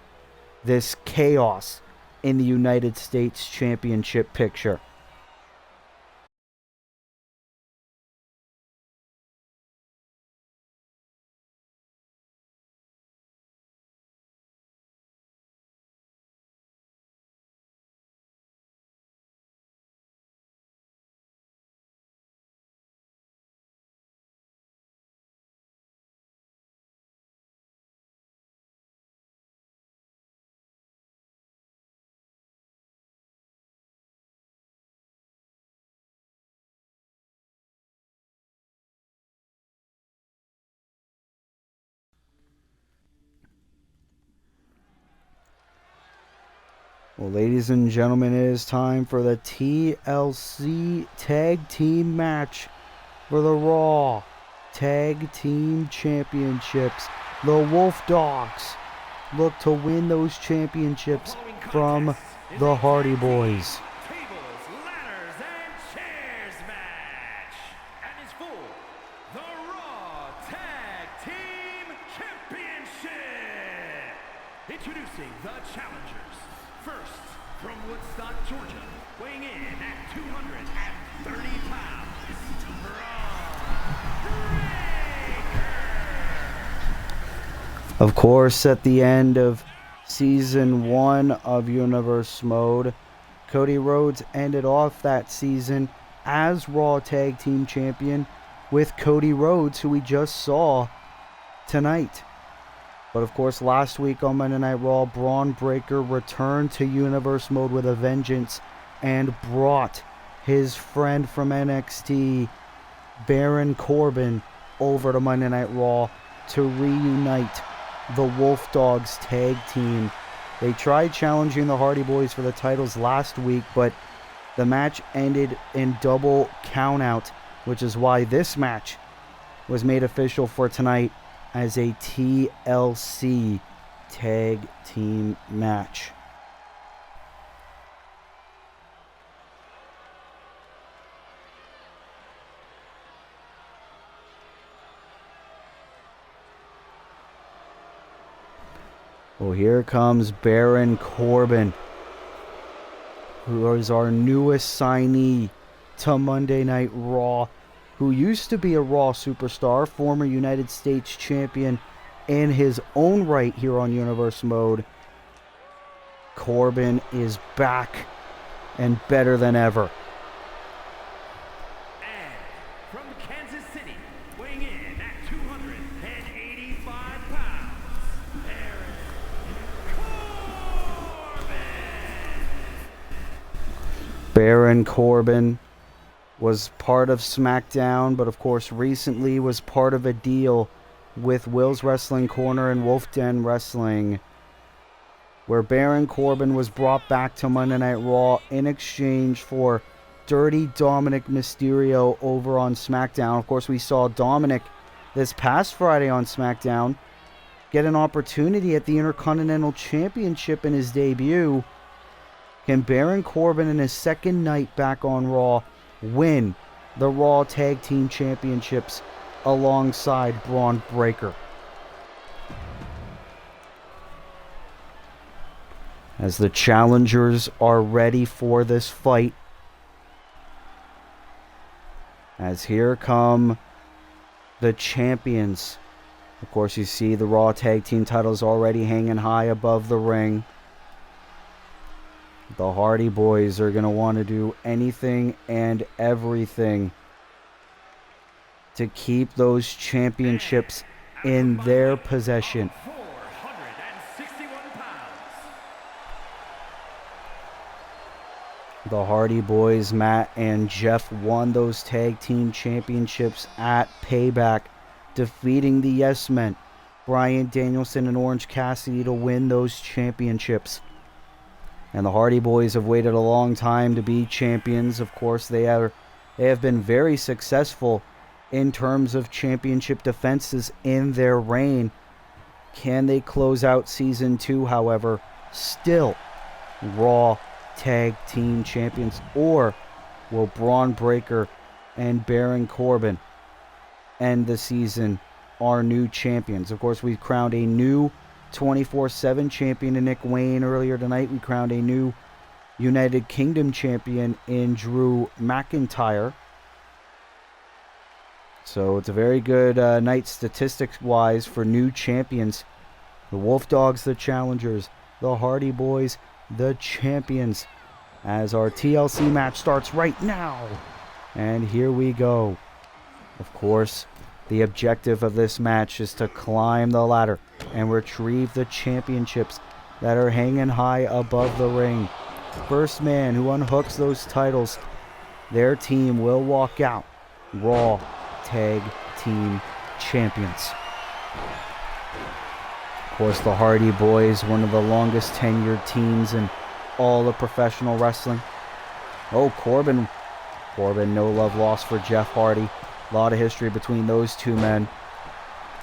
this chaos in the United States Championship picture? Well, ladies and gentlemen, it is time for the TLC Tag Team match for the Raw Tag Team Championships. The Wolf Dogs look to win those championships from the Hardy Boys. Tables, ladders, and chairs match. And is for the Raw Tag Team Championship. Introducing the challengers. First, from Woodstock, Georgia, weighing in at 230 pounds, Braun Of course, at the end of Season 1 of Universe Mode, Cody Rhodes ended off that season as Raw Tag Team Champion with Cody Rhodes, who we just saw tonight. But of course, last week on Monday Night Raw, Braun Breaker returned to Universe Mode with a vengeance and brought his friend from NXT, Baron Corbin, over to Monday Night Raw to reunite the Wolf Dogs tag team. They tried challenging the Hardy Boys for the titles last week, but the match ended in double countout, which is why this match was made official for tonight as a TLC tag team match. Well, here comes Baron Corbin, who is our newest signee to Monday Night Raw, who used to be a Raw superstar, former United States champion in his own right here on Universe Mode. Corbin is back and better than ever. And from Kansas City, weighing in at 285 pounds, Baron Corbin. Baron Corbin was part of SmackDown, but of course recently was part of a deal with Will's Wrestling Corner and Wolf Den Wrestling, where Baron Corbin was brought back to Monday Night Raw in exchange for Dirty Dominic Mysterio over on SmackDown. Of course, we saw Dominic this past Friday on SmackDown get an opportunity at the Intercontinental Championship in his debut. Can Baron Corbin in his second night back on Raw win the Raw Tag Team Championships alongside Braun Breaker? As the challengers are ready for this fight, as here come the champions. Of course, you see the Raw Tag Team titles already hanging high above the ring. The Hardy Boys are going to want to do anything and everything to keep those championships in their possession. 461 pounds. The Hardy Boys, Matt and Jeff, won those tag team championships at Payback, defeating the Yes Men, Bryan Danielson and Orange Cassidy, to win those championships. And the Hardy Boys have waited a long time to be champions. Of course, they have been very successful in terms of championship defenses in their reign. Can they close out Season 2, however, still Raw Tag Team Champions? Or will Braun Breaker and Baron Corbin end the season our new champions? Of course, we've crowned a new 24/7 champion in Nick Wayne earlier tonight. We crowned a new United Kingdom champion in Drew McIntyre. So it's a very good night statistics-wise for new champions. The Wolf Dogs, the challengers. The Hardy Boys, the champions. As our TLC match starts right now. And here we go. Of course, the objective of this match is to climb the ladder and retrieve the championships that are hanging high above the ring. First man who unhooks those titles, their team will walk out Raw Tag Team Champions. Of course, the Hardy Boys, one of the longest tenured teams in all of professional wrestling. Oh, Corbin, no love lost for Jeff Hardy. A lot of history between those two men.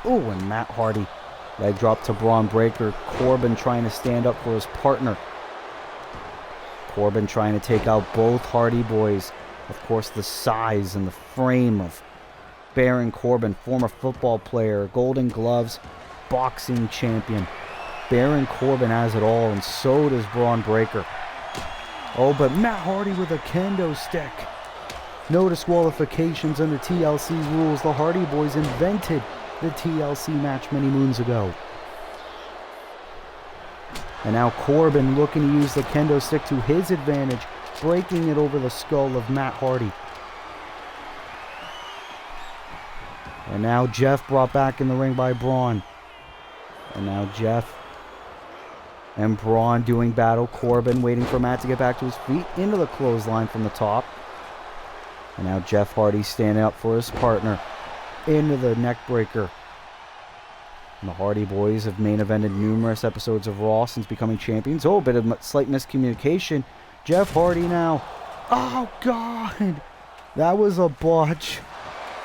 Oh, and Matt Hardy. Leg drop to Braun Breaker. Corbin trying to stand up for his partner. Corbin trying to take out both Hardy Boys. Of course, the size and the frame of Baron Corbin, former football player, Golden Gloves, boxing champion. Baron Corbin has it all, and so does Braun Breaker. Oh, but Matt Hardy with a kendo stick. No disqualifications under TLC rules. The Hardy Boys invented the TLC match many moons ago. And now Corbin looking to use the kendo stick to his advantage, breaking it over the skull of Matt Hardy. And now Jeff brought back in the ring by Braun. And now Jeff and Braun doing battle. Corbin waiting for Matt to get back to his feet into the clothesline from the top. And now Jeff Hardy standing up for his partner into the neck breaker. And the Hardy Boys have main evented numerous episodes of Raw since becoming champions. Oh, a bit of slight miscommunication. Jeff Hardy now. Oh, God. That was a botch.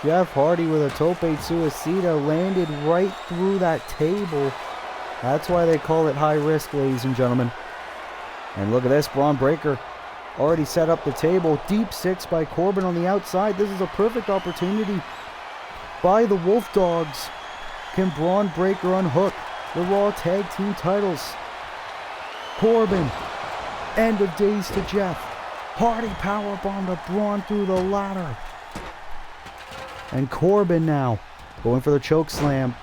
Jeff Hardy with a tope suicida landed right through that table. That's why they call it high risk, ladies and gentlemen. And look at this. Braun Breaker already set up the table. Deep six by Corbin on the outside. This is a perfect opportunity by the Wolf Dogs. Can Braun Breaker unhook the Raw Tag Team titles? Corbin. End of days to Jeff. Hardy powerbomb to Braun through the ladder. And Corbin now going for the choke slam.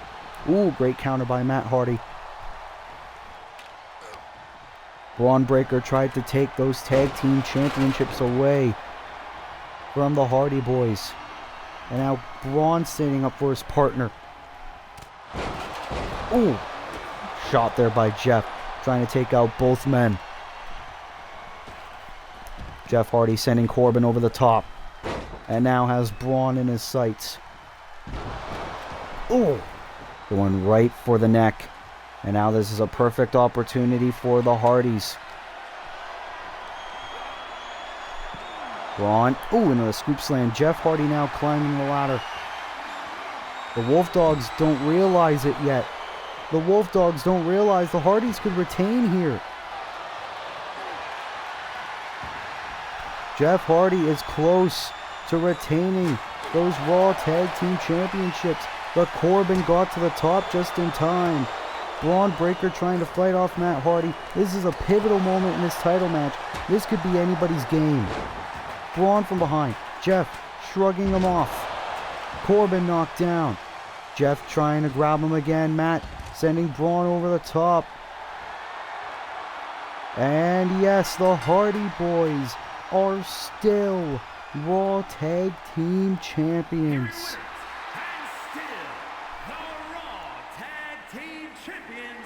Ooh, great counter by Matt Hardy. Braun Breaker tried to take those tag team championships away from the Hardy Boys. And now Braun standing up for his partner. Ooh, shot there by Jeff, trying to take out both men. Jeff Hardy sending Corbin over the top. And now has Braun in his sights. Ooh, going right for the neck. And now this is a perfect opportunity for the Hardys. Braun, ooh, into a scoop slam. Jeff Hardy now climbing the ladder. The Wolf Dogs don't realize it yet. The Wolf Dogs don't realize the Hardys could retain here. Jeff Hardy is close to retaining those Raw Tag Team Championships. But Corbin got to the top just in time. Braun Breaker trying to fight off Matt Hardy. This is a pivotal moment in this title match. This could be anybody's game. Braun from behind. Jeff shrugging him off. Corbin knocked down. Jeff trying to grab him again. Matt sending Braun over the top. And yes, the Hardy Boys are still Raw Tag Team Champions. And still the Raw Tag Team Champions.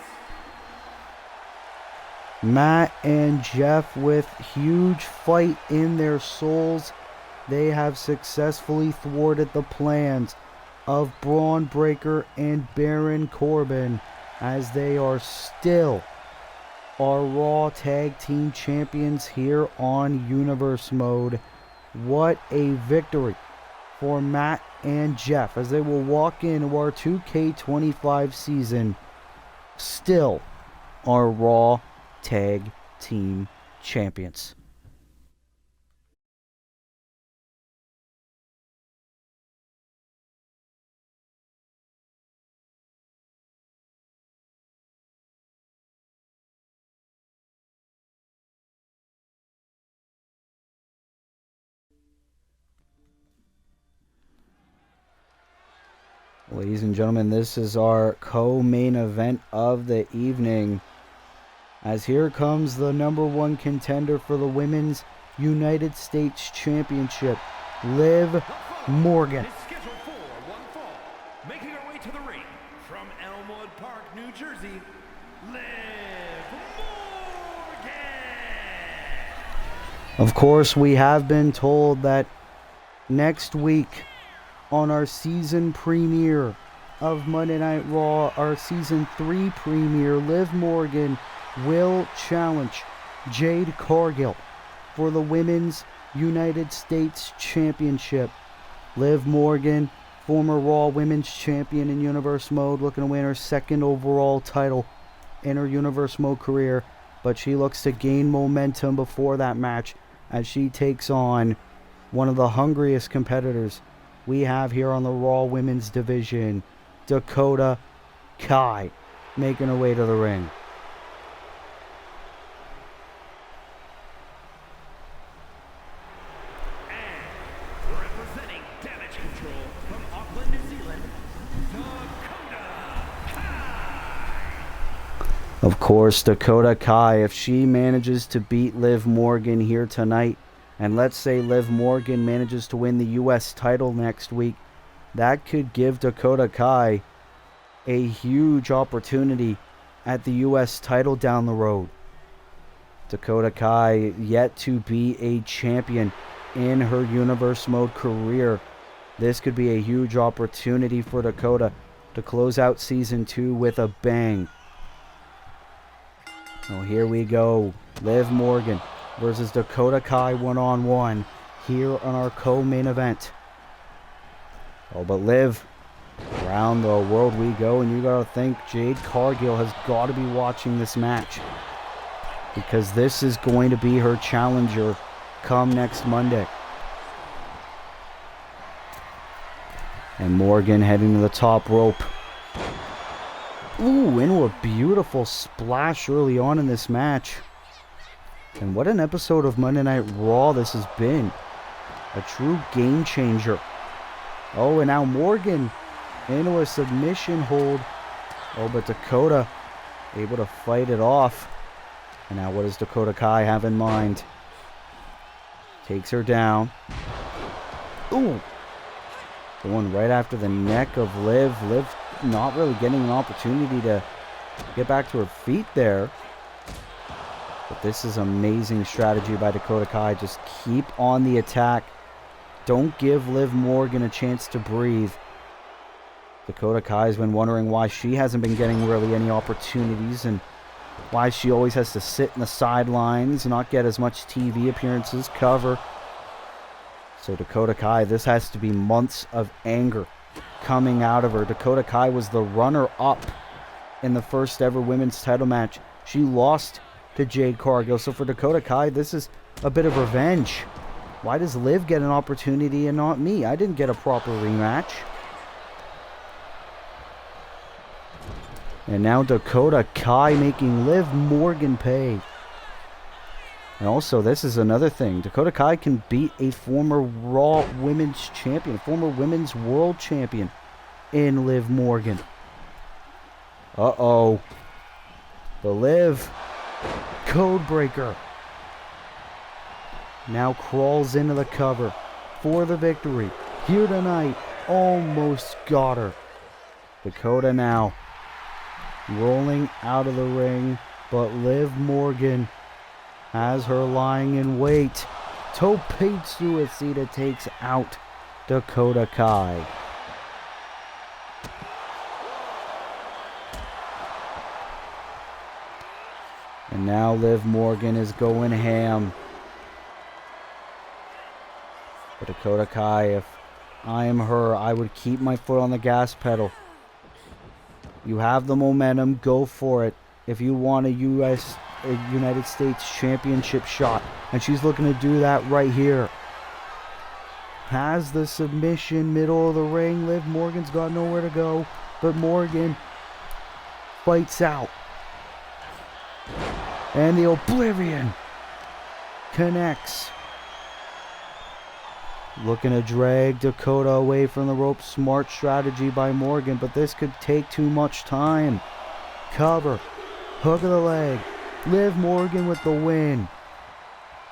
Matt and Jeff with huge fight in their souls. They have successfully thwarted the plans of Braun Breaker and Baron Corbin as they are still our Raw Tag Team Champions here on Universe Mode. What a victory for Matt and Jeff as they will walk into our 2K25 season still our Raw Tag Team Champions. Ladies and gentlemen, this is our co-main event of the evening. As here comes the number one contender for the Women's United States Championship, Liv Morgan. Is scheduled for one fall. Making her way to the ring from Elmwood Park, New Jersey, Liv Morgan. Of course, we have been told that next week on our season premiere of Monday Night Raw, our season 3 premiere, Liv Morgan will challenge Jade Cargill for the Women's United States Championship. Liv Morgan, former Raw Women's Champion in Universe Mode, looking to win her second overall title in her Universe Mode career, but she looks to gain momentum before that match as she takes on one of the hungriest competitors we have here on the Raw Women's Division, Dakota Kai, making her way to the ring. Of course, Dakota Kai, if she manages to beat Liv Morgan here tonight, and let's say Liv Morgan manages to win the U.S. title next week, that could give Dakota Kai a huge opportunity at the U.S. title down the road. Dakota Kai yet to be a champion in her Universe Mode career. This could be a huge opportunity for Dakota to close out Season 2 with a bang. So here we go. Liv Morgan versus Dakota Kai one-on-one here on our co-main event. Oh, but Liv, around the world we go, and you gotta think Jade Cargill has got to be watching this match, because this is going to be her challenger come next Monday. And Morgan heading to the top rope. Ooh, into a beautiful splash early on in this match. And what an episode of Monday Night Raw this has been. A true game changer. Oh, and now Morgan into a submission hold. Oh, but Dakota able to fight it off. And now what does Dakota Kai have in mind? Takes her down. Ooh. Going right after the neck of Liv. Liv not really getting an opportunity to get back to her feet there. But this is amazing strategy by Dakota Kai. Just keep on the attack. Don't give Liv Morgan a chance to breathe. Dakota Kai's been wondering why she hasn't been getting really any opportunities, and why she always has to sit in the sidelines and not get as much TV appearances, cover. So Dakota Kai, this has to be months of anger coming out of her. Dakota Kai was the runner-up in the first ever women's title match. She lost to Jade Cargill. So for Dakota Kai, this is a bit of revenge. Why does Liv get an opportunity and not me? I didn't get a proper rematch. And now Dakota Kai making Liv Morgan pay. And also, this is another thing. Dakota Kai can beat a former Raw Women's Champion, former Women's World Champion in Liv Morgan. Uh-oh. The Liv Codebreaker now crawls into the cover for the victory. Here tonight, almost got her. Dakota now rolling out of the ring, but Liv Morgan has her lying in wait. Tope Suicida takes out Dakota Kai. And now Liv Morgan is going ham. But Dakota Kai, if I am her, I would keep my foot on the gas pedal. You have the momentum, go for it. If you want a United States Championship shot, and she's looking to do that right here. Has the submission, middle of the ring. Liv Morgan's got nowhere to go, but Morgan fights out. And the Oblivion connects. Looking to drag Dakota away from the rope. Smart strategy by Morgan, but this could take too much time. Cover. Hook of the leg. Liv Morgan with the win.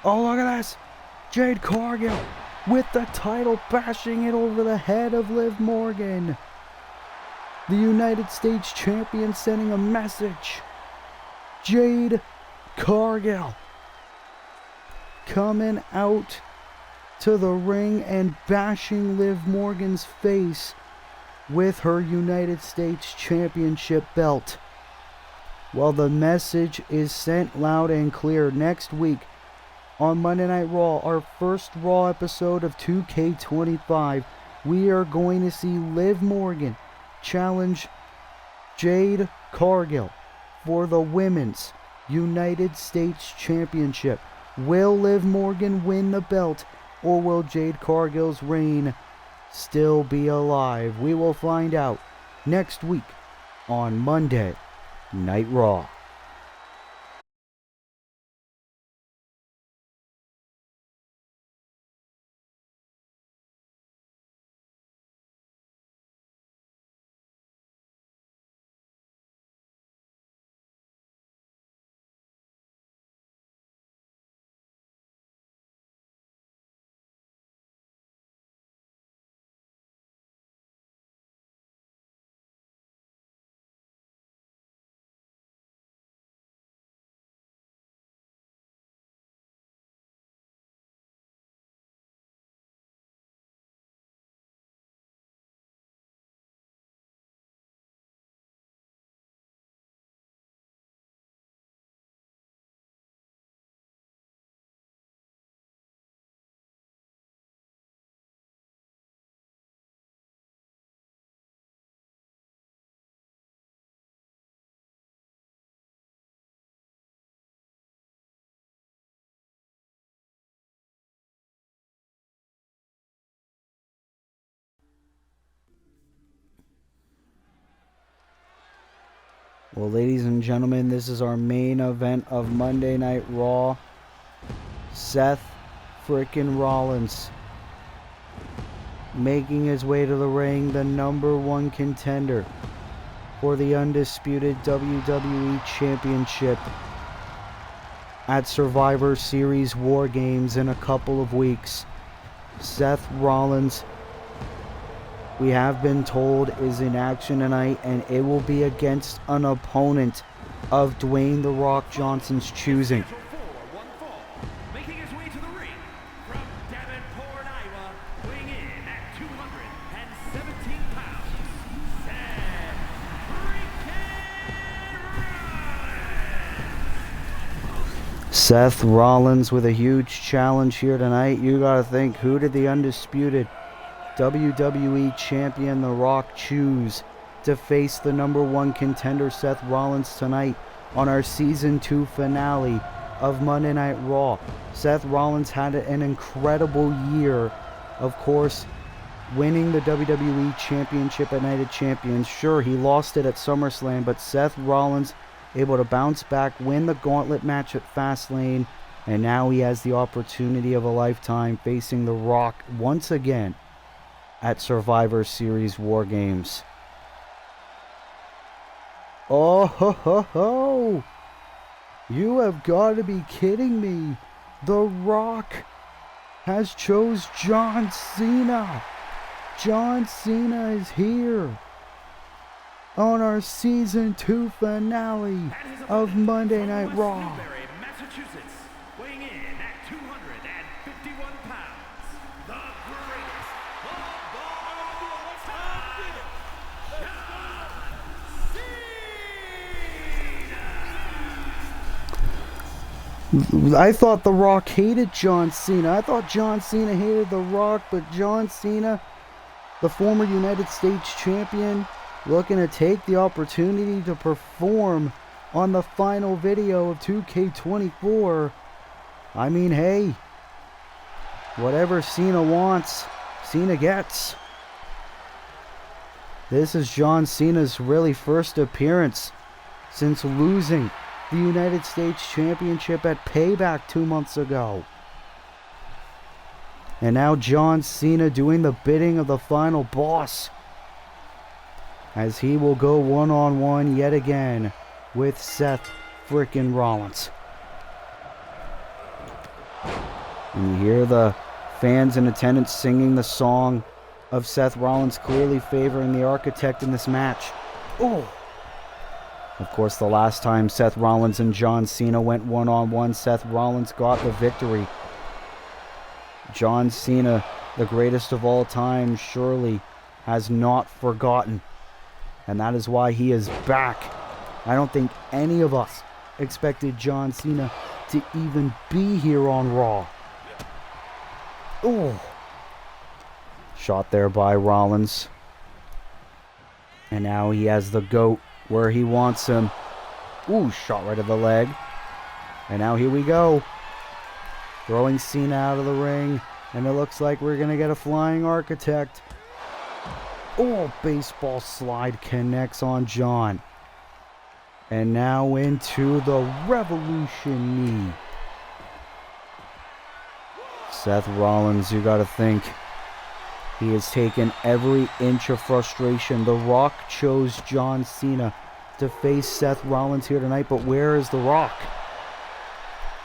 Oh, look at this. Jade Cargill with the title, bashing it over the head of Liv Morgan. The United States Champion sending a message. Jade Cargill coming out to the ring and bashing Liv Morgan's face with her United States Championship belt. Well, the message is sent loud and clear. Next week on Monday Night Raw, our first Raw episode of 2K25, we are going to see Liv Morgan challenge Jade Cargill for the Women's United States Championship. Will Liv Morgan win the belt, or will Jade Cargill's reign still be alive? We will find out next week on Monday Night Raw. Well, ladies and gentlemen, this is our main event of Monday Night Raw. Seth frickin' Rollins making his way to the ring, the #1 contender for the undisputed WWE Championship at Survivor Series War Games in a couple of weeks. Seth Rollins, we have been told, is in action tonight, and it will be against an opponent of Dwayne "The Rock" Johnson's choosing. Making his way to the ring from Davenport, Iowa, weighing in at 217 pounds, Seth Rollins. Seth Rollins with a huge challenge here tonight. You gotta think, who did the undisputed WWE Champion The Rock choose to face the #1 contender Seth Rollins tonight on our Season 2 finale of Monday Night Raw? Seth Rollins had an incredible year, of course, winning the WWE Championship at Night of Champions. Sure, he lost it at SummerSlam, but Seth Rollins able to bounce back, win the gauntlet match at Fastlane, and now he has the opportunity of a lifetime facing The Rock once again at Survivor Series War Games. Oh ho ho ho! You have got to be kidding me! The Rock has chose John Cena! John Cena is here on our Season 2 finale of Monday Night Raw. Massachusetts, weighing in at 251 pounds, the greatest of all time, John Cena! I thought The Rock hated John Cena. I thought John Cena hated The Rock, but John Cena, the former United States champion, looking to take the opportunity to perform on the final video of 2K24. I mean, hey, whatever Cena wants, Cena gets. This is John Cena's really first appearance since losing the United States Championship at Payback 2 months ago. And now John Cena doing the bidding of the final boss, as he will go one-on-one yet again with Seth frickin' Rollins. And you hear the fans in attendance singing the song of Seth Rollins, clearly favoring the Architect in this match. Oh! Of course, the last time Seth Rollins and John Cena went one-on-one, Seth Rollins got the victory. John Cena, the greatest of all time, surely has not forgotten. And that is why he is back. I don't think any of us expected John Cena to even be here on Raw. Oh! Shot there by Rollins. And now he has the GOAT where he wants him. Ooh, shot right at the leg. And now here we go. Throwing Cena out of the ring. And it looks like we're going to get a flying Architect. Oh, baseball slide connects on John. And now into the Revolution knee. Seth Rollins, you got to think, he has taken every inch of frustration. The Rock chose John Cena to face Seth Rollins here tonight, but where is The Rock?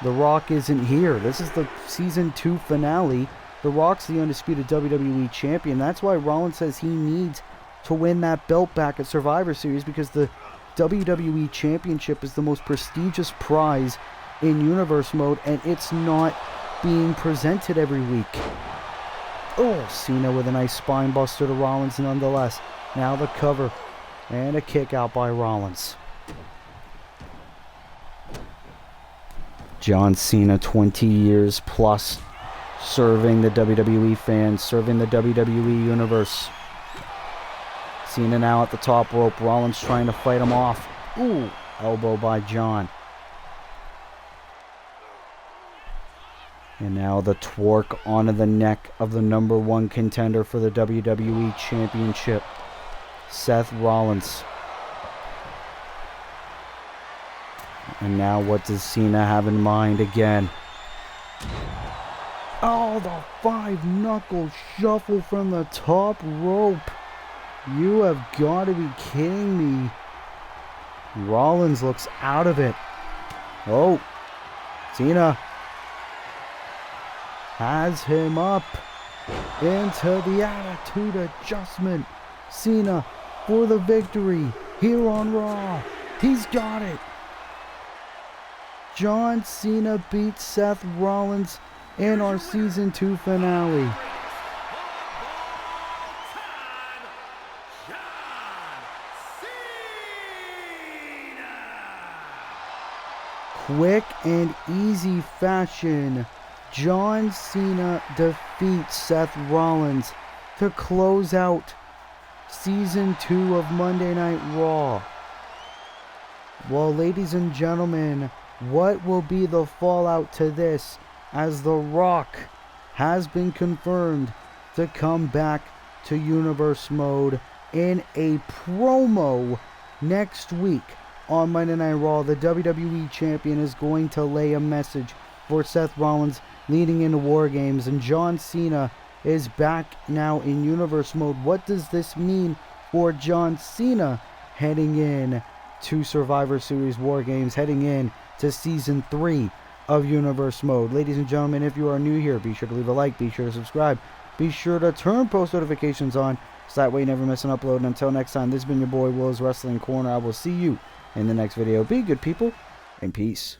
The Rock isn't here. This is the Season 2 finale. The Rock's the undisputed WWE Champion. That's why Rollins says he needs to win that belt back at Survivor Series, because the WWE Championship is the most prestigious prize in Universe Mode, and it's not being presented every week. Oh, Cena with a nice spine buster to Rollins nonetheless. Now the cover and a kick out by Rollins. John Cena, 20 years plus serving the WWE fans, serving the WWE Universe. Cena now at the top rope. Rollins trying to fight him off. Ooh, elbow by John. And now the twerk onto the neck of the #1 contender for the WWE Championship, Seth Rollins. And now what does Cena have in mind again? Oh, the 5-knuckle shuffle from the top rope. You have got to be kidding me. Rollins looks out of it. Oh, Cena has him up into the attitude adjustment. Cena for the victory here on Raw. He's got it. John Cena beats Seth Rollins in our Season 2 finale. Quick and easy fashion, John Cena defeats Seth Rollins to close out Season 2 of Monday Night Raw. Well, ladies and gentlemen, what will be the fallout to this, as The Rock has been confirmed to come back to Universe Mode in a promo next week on Monday Night Raw? The WWE Champion is going to lay a message for Seth Rollins leading into War Games, and John Cena is back now in Universe Mode. What does this mean for John Cena heading in to Survivor Series War Games, heading in to Season 3 of Universe Mode? Ladies and gentlemen, if you are new here, be sure to leave a like, be sure to subscribe, be sure to turn post notifications on, so that way you never miss an upload. And until next time, this has been your boy Will's Wrestling Corner. I will see you in the next video. Be good, people, and peace.